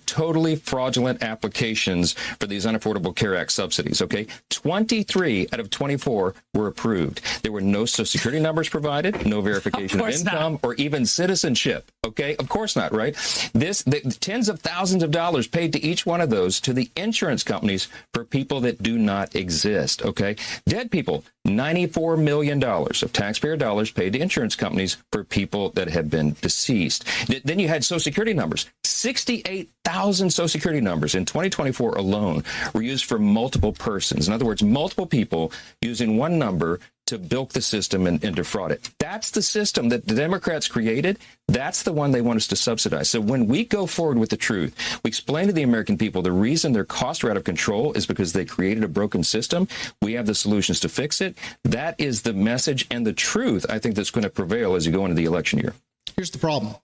totally fraudulent applications for these Unaffordable Care Act subsidies, okay? 23 out of 24 were approved. There were no Social Security numbers provided, no verification of income, or even citizenship, okay? Of course not, right? The tens of thousands of dollars paid to each one of those to the insurance companies for people that do not exist, okay? Dead people, $94 million of taxpayer dollars paid to insurance companies for people that have been deceased. Then you had Social Security numbers. 68,000 Social Security numbers in 2024 alone were used for multiple persons. In other words, multiple people using one number to bilk the system and defraud it. That's the system that the Democrats created. That's the one they want us to subsidize. So when we go forward with the truth, we explain to the American people the reason their costs are out of control is because they created a broken system. We have the solutions to fix it. That is the message and the truth, I think, that's going to prevail as you go into the election year. Here's the problem.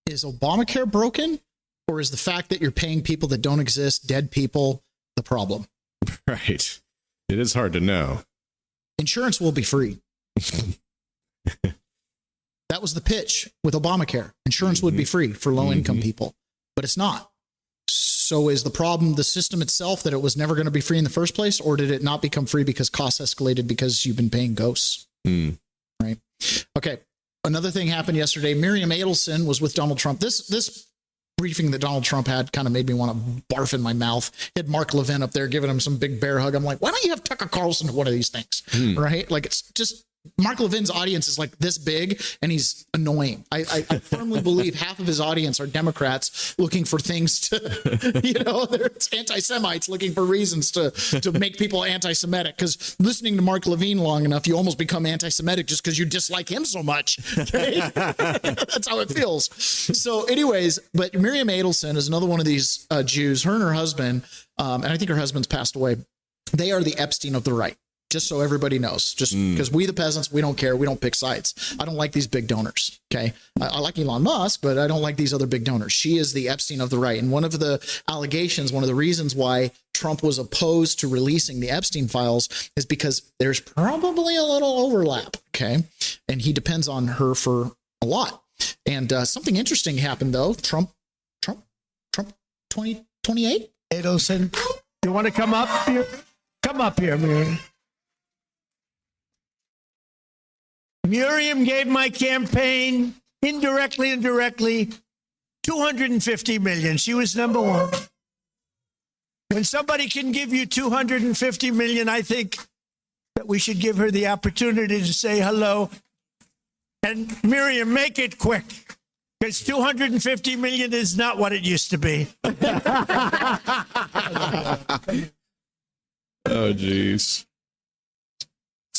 Is Obamacare broken, or is the fact that you're paying people that don't exist, dead people, the problem? Right. It is hard to know. Insurance will be free. That was the pitch with Obamacare. Insurance would be free for low-income people, but it's not. So is the problem the system itself, that it was never going to be free in the first place, or did it not become free because costs escalated because you've been paying ghosts? Right. Okay. Another thing happened yesterday. Miriam Adelson was with Donald Trump. This briefing that Donald Trump had kind of made me want to barf in my mouth. He had Mark Levin up there giving him some big bear hug. I'm like, why don't you have Tucker Carlson to one of these things? Right? Like, it's just, Mark Levin's audience is like this big, and he's annoying. I firmly believe half of his audience are Democrats looking for things to, they're anti-Semites looking for reasons to make people anti-Semitic. Because listening to Mark Levin long enough, you almost become anti-Semitic just because you dislike him so much. Okay? That's how it feels. So anyways, but Miriam Adelson is another one of these Jews. Her and her husband, and I think her husband's passed away, they are the Epstein of the right. Just so everybody knows, just because we, the peasants, we don't care. We don't pick sides. I don't like these big donors. Okay. I like Elon Musk, but I don't like these other big donors. She is the Epstein of the right. And one of the allegations, one of the reasons why Trump was opposed to releasing the Epstein files is because there's probably a little overlap. Okay. And he depends on her for a lot. And something interesting happened, though. Trump 2028. Adelson, you want to come up here? Come up here, Miriam. Miriam gave my campaign indirectly $250 million. She was number one. When somebody can give you $250 million, I think that we should give her the opportunity to say hello. And Miriam, make it quick, because $250 million is not what it used to be. Oh, geez.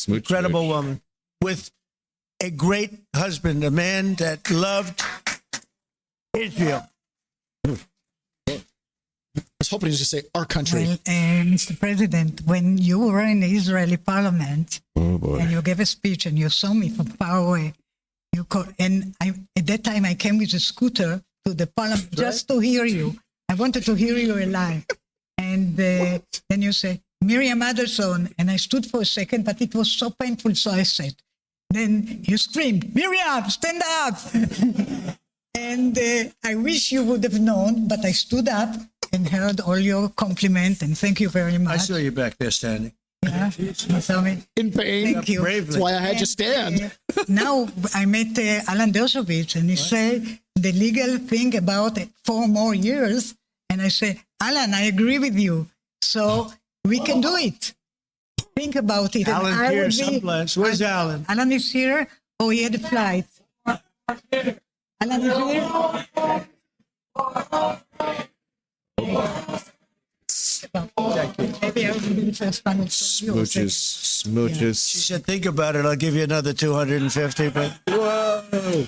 Incredible woman with a great husband, a man that loved Israel. I was hoping he was going to say our country. Well, Mr. President, when you were in the Israeli parliament and you gave a speech and you saw me from far away, at that time I came with a scooter to the parliament just to hear you. I wanted to hear you alive. And then you say, Miriam Adelson, and I stood for a second, but it was so painful, so I said. Then you screamed, Miriam, stand up. And I wish you would have known, but I stood up and heard all your compliment, and thank you very much. I saw you back there standing. Yeah, you saw me. In pain. Thank you. That's why I had you stand. Now I met Alan Dershowitz, and he said the legal thing about 4 more years, and I said, Alan, I agree with you. So we can do it. Think about it. Alan's here someplace. Where's Alan? Alan is here. Oh, he had a flight. Alan is here. Maybe I was in first panel. Smooches. She said, think about it. I'll give you another 250. But whoa.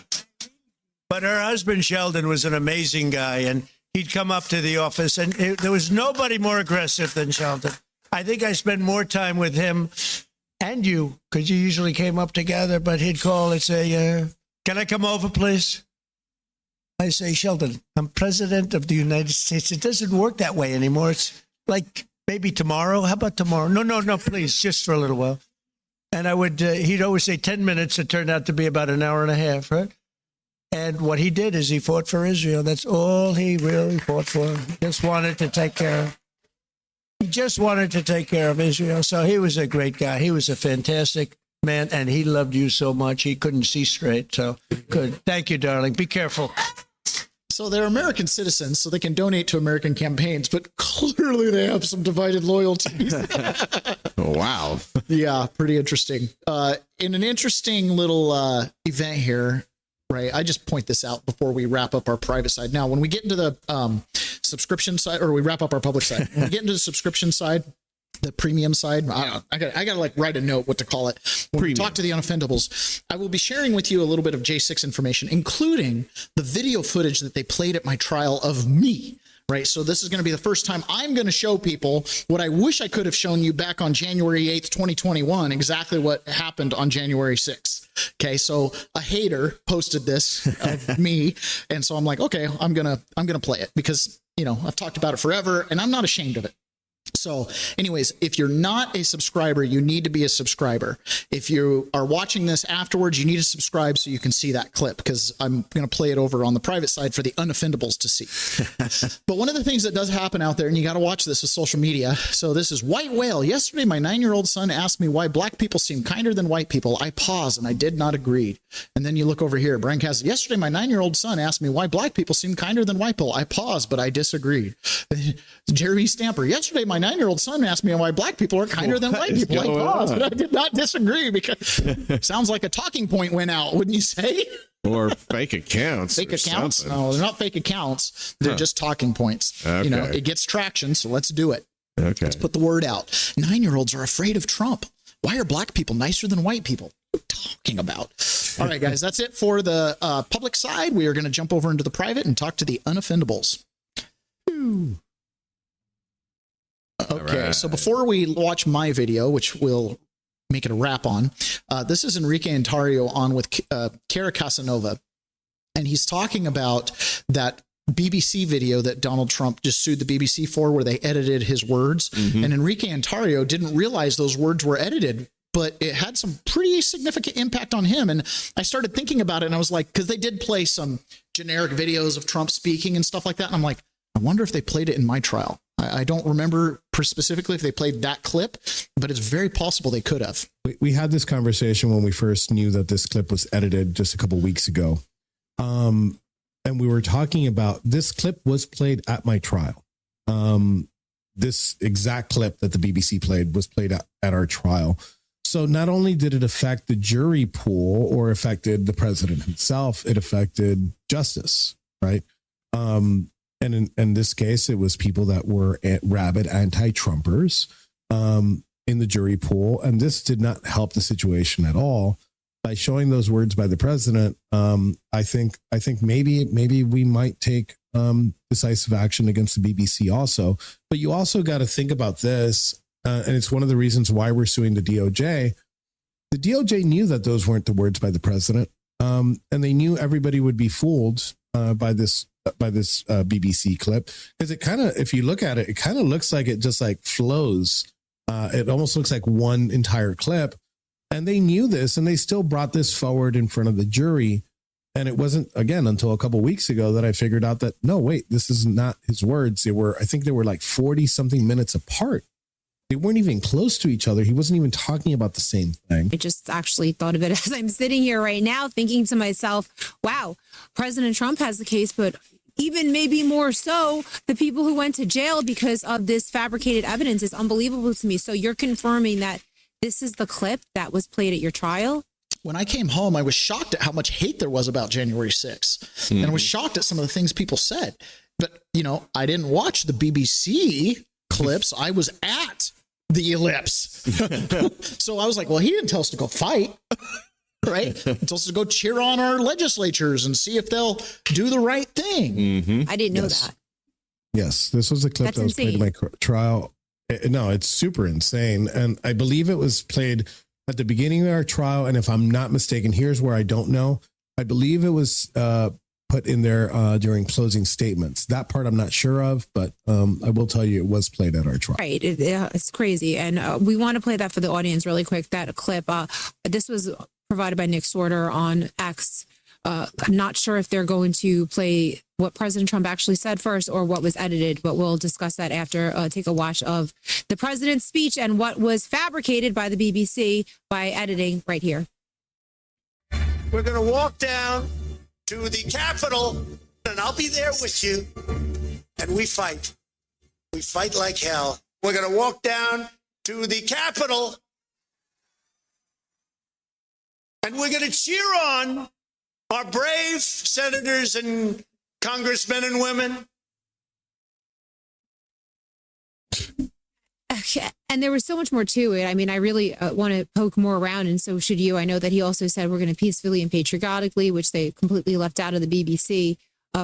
But her husband, Sheldon, was an amazing guy. And he'd come up to the office, and there was nobody more aggressive than Sheldon. I think I spent more time with him and you, because you usually came up together, but he'd call and say, can I come over, please? I say, Sheldon, I'm president of the United States. It doesn't work that way anymore. It's like maybe tomorrow. How about tomorrow? No, please, just for a little while. And I would, he'd always say 10 minutes. It turned out to be about an hour and a half, right? And what he did is he fought for Israel. That's all he really fought for. He just wanted to take care of. He just wanted to take care of Israel. So he was a great guy. He was a fantastic man, and he loved you so much he couldn't see straight. So good. Thank you, darling. Be careful. So they're American citizens, so they can donate to American campaigns, but clearly they have some divided loyalties. Wow. Yeah, pretty interesting. In an interesting little event here, right? I just point this out before we wrap up our private side. Now, when we get into the subscription side, or we wrap up our public side, when we get into the subscription side, the premium side, I gotta like write a note what to call it. When we talk to the unoffendables, I will be sharing with you a little bit of J6 information, including the video footage that they played at my trial of me. Right. So this is going to be the first time I'm going to show people what I wish I could have shown you back on January 8th, 2021, exactly what happened on January 6th. OK, so a hater posted this of me. And so I'm like, OK, I'm going to play it because, you know, I've talked about it forever and I'm not ashamed of it. So anyways, if you're not a subscriber, you need to be a subscriber. If you are watching this afterwards, you need to subscribe so you can see that clip because I'm going to play it over on the private side for the unoffendables to see. But one of the things that does happen out there, and you got to watch this with social media. So this is White Whale. Yesterday, my 9-year-old son asked me why black people seem kinder than white people. I paused and I did not agree. And then you look over here, Brian Cassidy. Yesterday, my 9-year-old son asked me why black people seem kinder than white people. I paused, but I disagreed. Jeremy Stamper. Yesterday, my 9-year-old son asked me why black people are kinder than white people. I paused, but I did not disagree because sounds like a talking point went out, wouldn't you say? Or fake accounts. Fake accounts? Something. No, they're not fake accounts. They're just talking points. Okay. You know, it gets traction, so let's do it. Okay. Let's put the word out. 9-year-olds are afraid of Trump. Why are black people nicer than white people? What are we talking about? All right, guys, that's it for the public side. We are going to jump over into the private and talk to the unoffendables. Okay, right. So before we watch my video, which we'll make it a wrap on, this is Enrique Ontario on with Cara Casanova, and he's talking about that BBC video that Donald Trump just sued the BBC for, where they edited his words. Mm-hmm. And Enrique Ontario didn't realize those words were edited, but it had some pretty significant impact on him. And I started thinking about it, and I was like, because they did play some generic videos of Trump speaking and stuff like that. And I'm like, I wonder if they played it in my trial. I don't remember specifically if they played that clip, but it's very possible they could have. We had this conversation when we first knew that this clip was edited just a couple of weeks ago. And we were talking about this clip was played at my trial. This exact clip that the BBC played was played at our trial. So not only did it affect the jury pool or affected the president himself, it affected justice, right? And in this case, it was people that were rabid anti-Trumpers in the jury pool. And this did not help the situation at all. by showing those words by the president, I think maybe we might take decisive action against the BBC also. But you also got to think about this, and it's one of the reasons why we're suing the DOJ. The DOJ knew that those weren't the words by the president, and they knew everybody would be fooled by this BBC clip, because it kind of, if you look at it, it kind of looks like it just like flows. It almost looks like one entire clip. And they knew this, and they still brought this forward in front of the jury. And it wasn't, again, until a couple of weeks ago that I figured out that, no, wait, this is not his words. I think they were like 40 something minutes apart. They weren't even close to each other. He wasn't even talking about the same thing. I just actually thought of it as I'm sitting here right now thinking to myself, wow, President Trump has the case, but even maybe more so, the people who went to jail because of this fabricated evidence is unbelievable to me. So you're confirming that this is the clip that was played at your trial? When I came home, I was shocked at how much hate there was about January 6th. And I was shocked at some of the things people said. But, I didn't watch the BBC clips. I was at the ellipse. So I was like, well, he didn't tell us to go fight. Right? He told us to go cheer on our legislatures and see if they'll do the right thing. Mm-hmm. I didn't know that. Yes, this was a clip that was played in my trial. No, it's super insane. And I believe it was played at the beginning of our trial. And if I'm not mistaken, here's where I don't know. I believe it was put in there during closing statements. That part I'm not sure of, but I will tell you it was played at our trial. Right. It's crazy. And we want to play that for the audience really quick, that clip. This was provided by Nick Sorter on X. I'm not sure if they're going to play what President Trump actually said first or what was edited, but we'll discuss that after. Take a watch of the president's speech and what was fabricated by the BBC by editing right here. We're going to walk down to the Capitol, and I'll be there with you. And we fight. We fight like hell. We're going to walk down to the Capitol, and we're going to cheer on our brave senators and congressmen and women. And there was so much more to it. I mean, I really want to poke more around, and so should you. I know that he also said we're going to peacefully and patriotically, which they completely left out of the BBC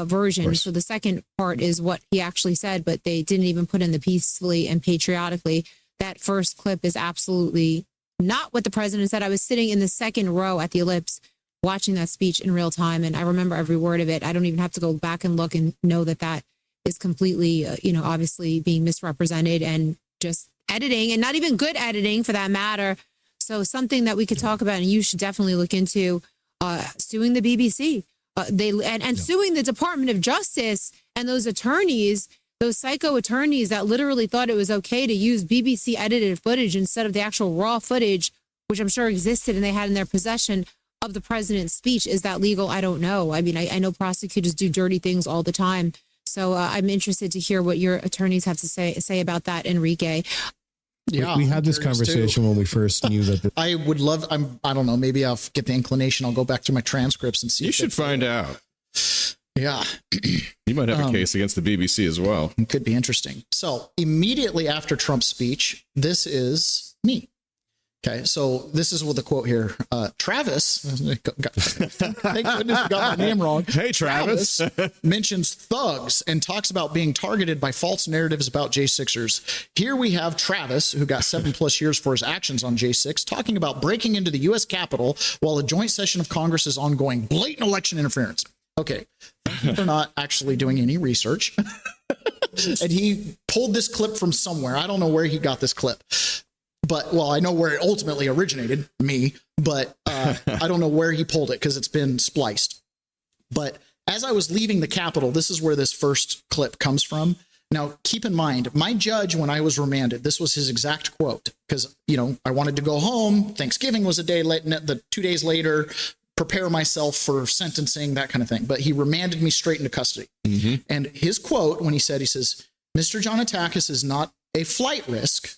version. So the second part is what he actually said, but they didn't even put in the peacefully and patriotically. That first clip is absolutely not what the president said. I was sitting in the second row at the ellipse watching that speech in real time, and I remember every word of it. I don't even have to go back and look and know that that is completely, obviously being misrepresented and just editing, and not even good editing for that matter. So something that we could talk about, and you should definitely look into, suing the BBC, suing the Department of Justice and those attorneys, those psycho attorneys that literally thought it was okay to use BBC edited footage instead of the actual raw footage, which I'm sure existed and they had in their possession of the president's speech. Is that legal? I don't know. I mean, I know prosecutors do dirty things all the time. So I'm interested to hear what your attorneys have to say about that, Enrique. Yeah, we had this conversation when we first knew that. I would love. I don't know. Maybe I'll get the inclination. I'll go back to my transcripts and see. You should find out. Yeah, you might have a case against the BBC as well. It could be interesting. So immediately after Trump's speech, this is me. Okay, so this is with the quote here. Travis, thank goodness I got my name wrong. Hey, Travis mentions thugs and talks about being targeted by false narratives about J6ers. Here we have Travis, who got 7+ years for his actions on J6, talking about breaking into the U.S. Capitol while a joint session of Congress is ongoing. Blatant election interference. Okay, thank you for not actually doing any research. And he pulled this clip from somewhere. I don't know where he got this clip. But, well, I know where it ultimately originated, me, but I don't know where he pulled it because it's been spliced. But as I was leaving the Capitol, this is where this first clip comes from. Now, keep in mind, my judge, when I was remanded, this was his exact quote, because, I wanted to go home. Thanksgiving was a day late, 2 days later, prepare myself for sentencing, that kind of thing. But he remanded me straight into custody. Mm-hmm. And his quote, when he says, Mr. John Atakis is not a flight risk.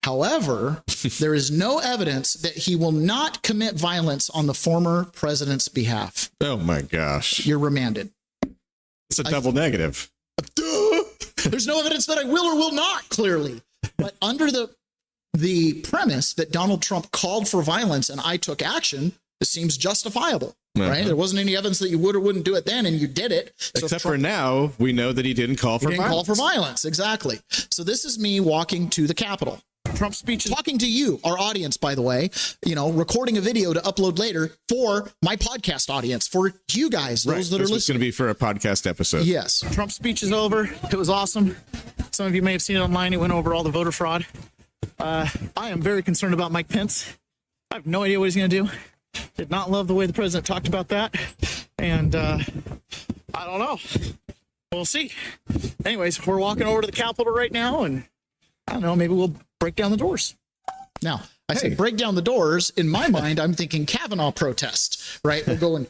However, there is no evidence that he will not commit violence on the former president's behalf. Oh, my gosh. You're remanded. It's a double negative. There's no evidence that I will or will not, clearly. But under the premise that Donald Trump called for violence and I took action, It seems justifiable, right? There wasn't any evidence that you would or wouldn't do it then, and you did it. So Except for now, we know that he didn't call for violence. Call for violence, exactly. So this is me walking to the Capitol. Trump's speech, talking to you, our audience, by the way, recording a video to upload later for my podcast audience, for you guys, those that are listening. It's going to be for a podcast episode. Yes. Trump's speech is over. It was awesome. Some of you may have seen it online. It went over all the voter fraud. I am very concerned about Mike Pence. I have no idea what he's going to do. Did not love the way the president talked about that. And I don't know. We'll see. Anyways, we're walking over to the Capitol right now, and I don't know, maybe we'll break down the doors. Now, I say break down the doors. In my mind, I'm thinking Kavanaugh protest, right? We're going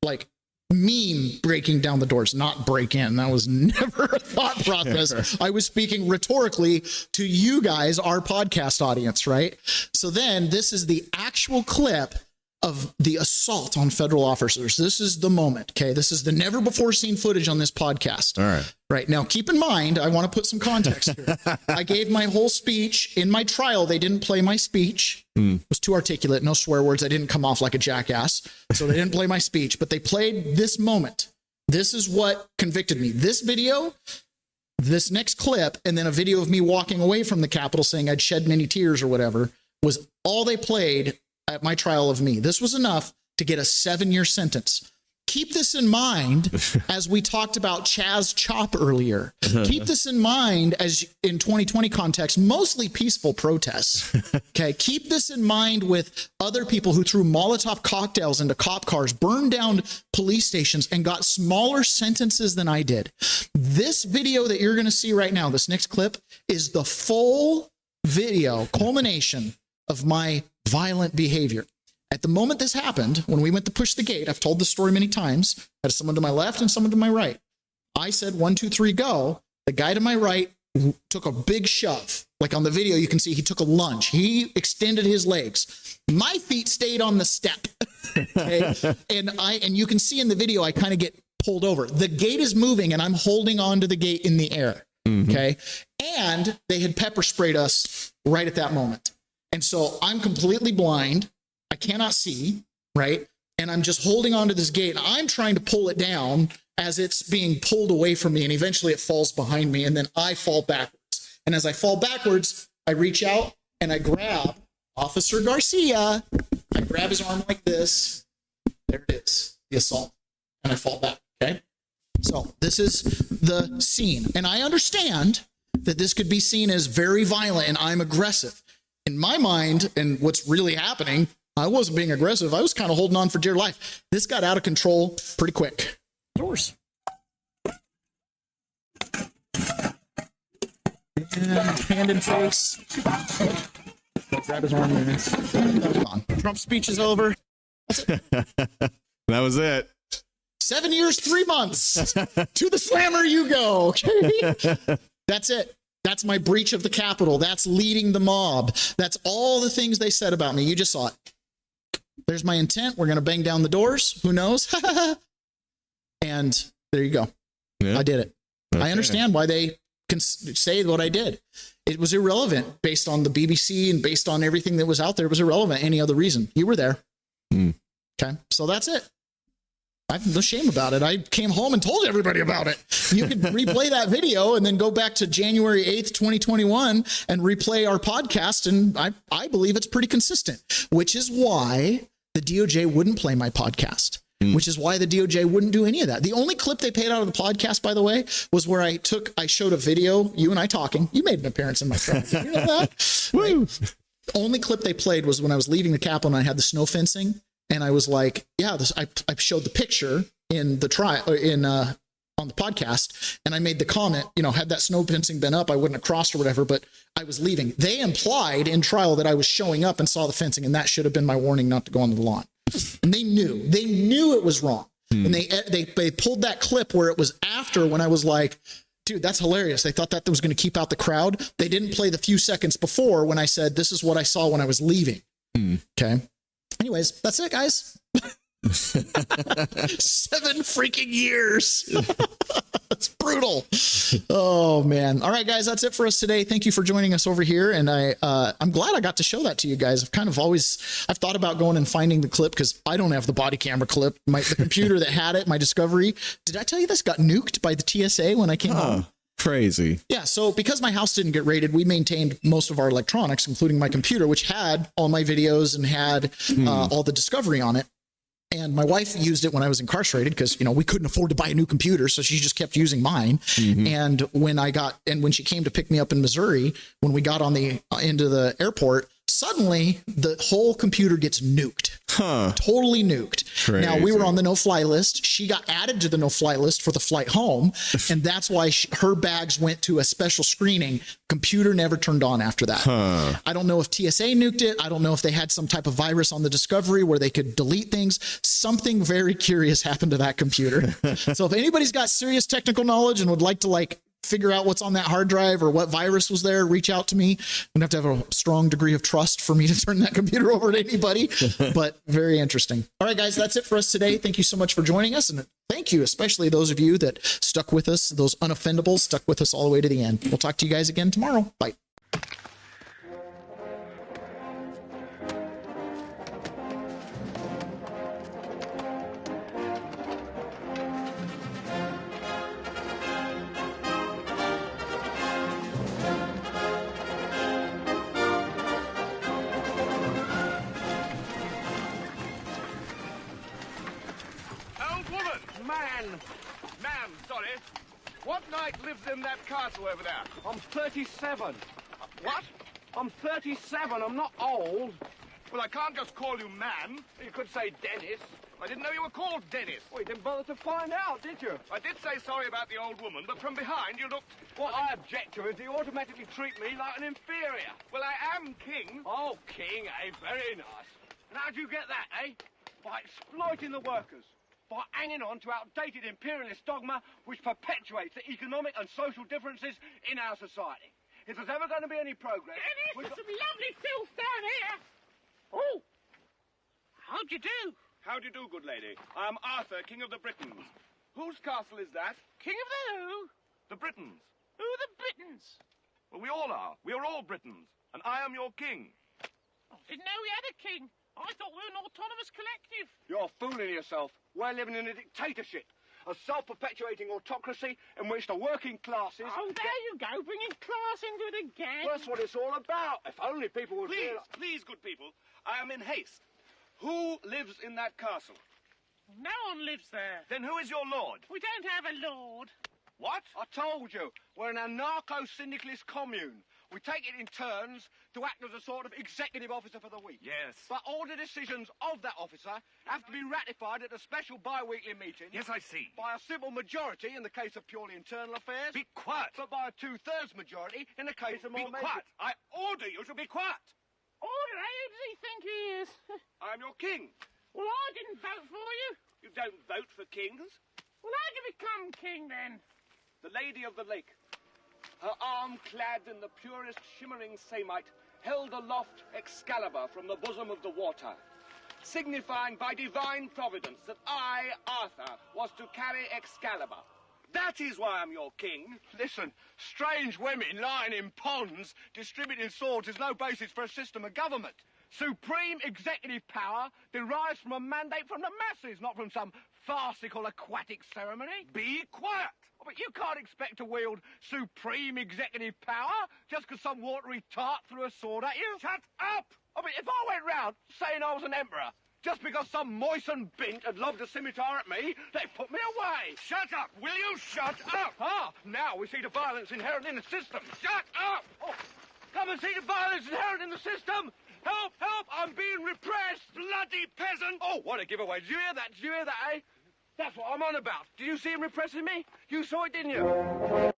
like meme breaking down the doors, not break in. That was never a thought process. I was speaking rhetorically to you guys, our podcast audience, right? So then this is the actual clip of the assault on federal officers. This is the moment, okay? This is the never before seen footage on this podcast. All right. Right. Now, keep in mind, I want to put some context here. I gave my whole speech. In my trial, they didn't play my speech. It was too articulate, no swear words. I didn't come off like a jackass. So they didn't play my speech, but they played this moment. This is what convicted me. This video, this next clip, and then a video of me walking away from the Capitol saying I'd shed many tears or whatever, was all they played at my trial of me. This was enough to get a 7-year sentence. Keep this in mind as we talked about Chaz Chop earlier. Keep this in mind as in 2020 context, mostly peaceful protests. Okay. Keep this in mind with other people who threw Molotov cocktails into cop cars, burned down police stations, and got smaller sentences than I did. This video that you're going to see right now, this next clip, is the full video culmination of my violent behavior. At the moment this happened, when we went to push the gate, I've told this story many times. I had someone to my left and someone to my right. I said, 1, 2, 3, go. The guy to my right took a big shove. Like on the video, you can see he took a lunge. He extended his legs. My feet stayed on the step. Okay? and you can see in the video, I kind of get pulled over. The gate is moving and I'm holding on to the gate in the air. Okay. And they had pepper sprayed us right at that moment. And so I'm completely blind. I cannot see, right? And I'm just holding onto this gate. And I'm trying to pull it down as it's being pulled away from me. And eventually it falls behind me. And then I fall backwards. And as I fall backwards, I reach out and I grab Officer Garcia. I grab his arm like this. There it is, the assault. And I fall back, okay? So this is the scene. And I understand that this could be seen as very violent and I'm aggressive. In my mind, and what's really happening, I wasn't being aggressive. I was kind of holding on for dear life. This got out of control pretty quick. Doors. And hand in face. Grab his arm there. Trump's speech is over. That was it. 7 years, 3 months. To the slammer you go. Okay. That's it. That's my breach of the Capitol. That's leading the mob. That's all the things they said about me. You just saw it. There's my intent. We're going to bang down the doors. Who knows? And there you go. Yeah. I did it. Okay. I understand why they can say what I did. It was irrelevant based on the BBC and based on everything that was out there. It was irrelevant. Any other reason. You were there. Okay. So that's it. I have no shame about it. I came home and told everybody about it. You can replay that video and then go back to January 8th, 2021 and replay our podcast. And I believe it's pretty consistent, which is why the DOJ wouldn't play my podcast, which is why the DOJ wouldn't do any of that. The only clip they paid out of the podcast, by the way, was where I showed a video, you and I talking. You made an appearance in my trial. Did you know that? Right? The only clip they played was when I was leaving the Capitol and I had the snow fencing. And I was like, yeah, I showed the picture in the trial on the podcast. And I made the comment, had that snow fencing been up, I wouldn't have crossed or whatever, but I was leaving. They implied in trial that I was showing up and saw the fencing. And that should have been my warning not to go onto the lawn. And they knew it was wrong. And they pulled that clip where it was after when I was like, dude, that's hilarious. They thought that was going to keep out the crowd. They didn't play the few seconds before when I said, this is what I saw when I was leaving. Okay. Anyways, that's it, guys. 7 freaking years. That's brutal. Oh man. All right, guys, that's it for us today. Thank you for joining us over here. And I'm glad I got to show that to you guys. I've thought about going and finding the clip because I don't have the body camera clip. The computer that had it, my Discovery. Did I tell you this got nuked by the TSA when I came home? Crazy. Yeah. So because my house didn't get raided, we maintained most of our electronics, including my computer, which had all my videos and had all the Discovery on it. And my wife used it when I was incarcerated because, we couldn't afford to buy a new computer. So she just kept using mine. And when she came to pick me up in Missouri, when we got into the airport, suddenly the whole computer gets nuked. Totally nuked. Crazy. Now, we were on the no-fly list. She got added to the no-fly list for the flight home. And that's why her bags went to a special screening. Computer never turned on after that. I don't know if TSA nuked it. I don't know if they had some type of virus on the Discovery where they could delete things. Something very curious happened to that computer. So if anybody's got serious technical knowledge and would like to figure out what's on that hard drive or what virus was there, reach out to me. I'm going to have a strong degree of trust for me to turn that computer over to anybody, but very interesting. All right, guys, that's it for us today. Thank you so much for joining us. And thank you, especially those of you that stuck with us, those unoffendables stuck with us all the way to the end. We'll talk to you guys again tomorrow. Bye. Ma'am, sorry. What knight lives in that castle over there? I'm 37. What? I'm 37. I'm not old. Well, I can't just call you ma'am. You could say Dennis. I didn't know you were called Dennis. Well, you didn't bother to find out, did you? I did say sorry about the old woman, but from behind you looked... What I object to is you automatically treat me like an inferior. Well, I am king. Oh, king, eh? Very nice. And how'd you get that, eh? By exploiting the workers. By hanging on to outdated imperialist dogma which perpetuates the economic and social differences in our society. If there's ever going to be any progress... Dennis, there's some lovely filth down here. Oh, how'd you do? How do you do, good lady? I am Arthur, King of the Britons. Whose castle is that? King of the who? The Britons. Who are the Britons? Well, we all are. We are all Britons. And I am your king. I didn't know we had a king. I thought we were an autonomous collective. You're fooling yourself. We're living in a dictatorship. A self-perpetuating autocracy in which the working classes... Oh, there you go, bringing class into it again. Well, that's what it's all about. If only people would... Please, good people. I am in haste. Who lives in that castle? No one lives there. Then who is your lord? We don't have a lord. What? I told you. We're an anarcho-syndicalist commune. We take it in turns to act as a sort of executive officer for the week. Yes. But all the decisions of that officer have to be ratified at a special bi-weekly meeting. Yes, I see. By a simple majority in the case of purely internal affairs. Be quiet. But by a 2/3 majority in the case of more... Be quiet. I order you to be quiet. Order? Who does he think he is? I am your king. Well, I didn't vote for you. You don't vote for kings? Well, how'd you become king, then? The Lady of the Lake. Her arm clad in the purest shimmering samite held aloft Excalibur from the bosom of the water, signifying by divine providence that I, Arthur, was to carry Excalibur. That is why I'm your king. Listen, strange women lying in ponds distributing swords is no basis for a system of government. Supreme executive power derives from a mandate from the masses, not from some farcical aquatic ceremony. Be quiet! Oh, but you can't expect to wield supreme executive power just because some watery tart threw a sword at you. Shut up! I mean, if I went round saying I was an emperor just because some moistened bint had lobbed a scimitar at me, they'd put me away. Shut up! Will you shut up? Ah, now we see the violence inherent in the system. Shut up! Oh, come and see the violence inherent in the system! Help! Help! I'm being repressed! Bloody peasant! Oh, what a giveaway. Did you hear that? Did you hear that, eh? That's what I'm on about. Did you see him repressing me? You saw it, didn't you?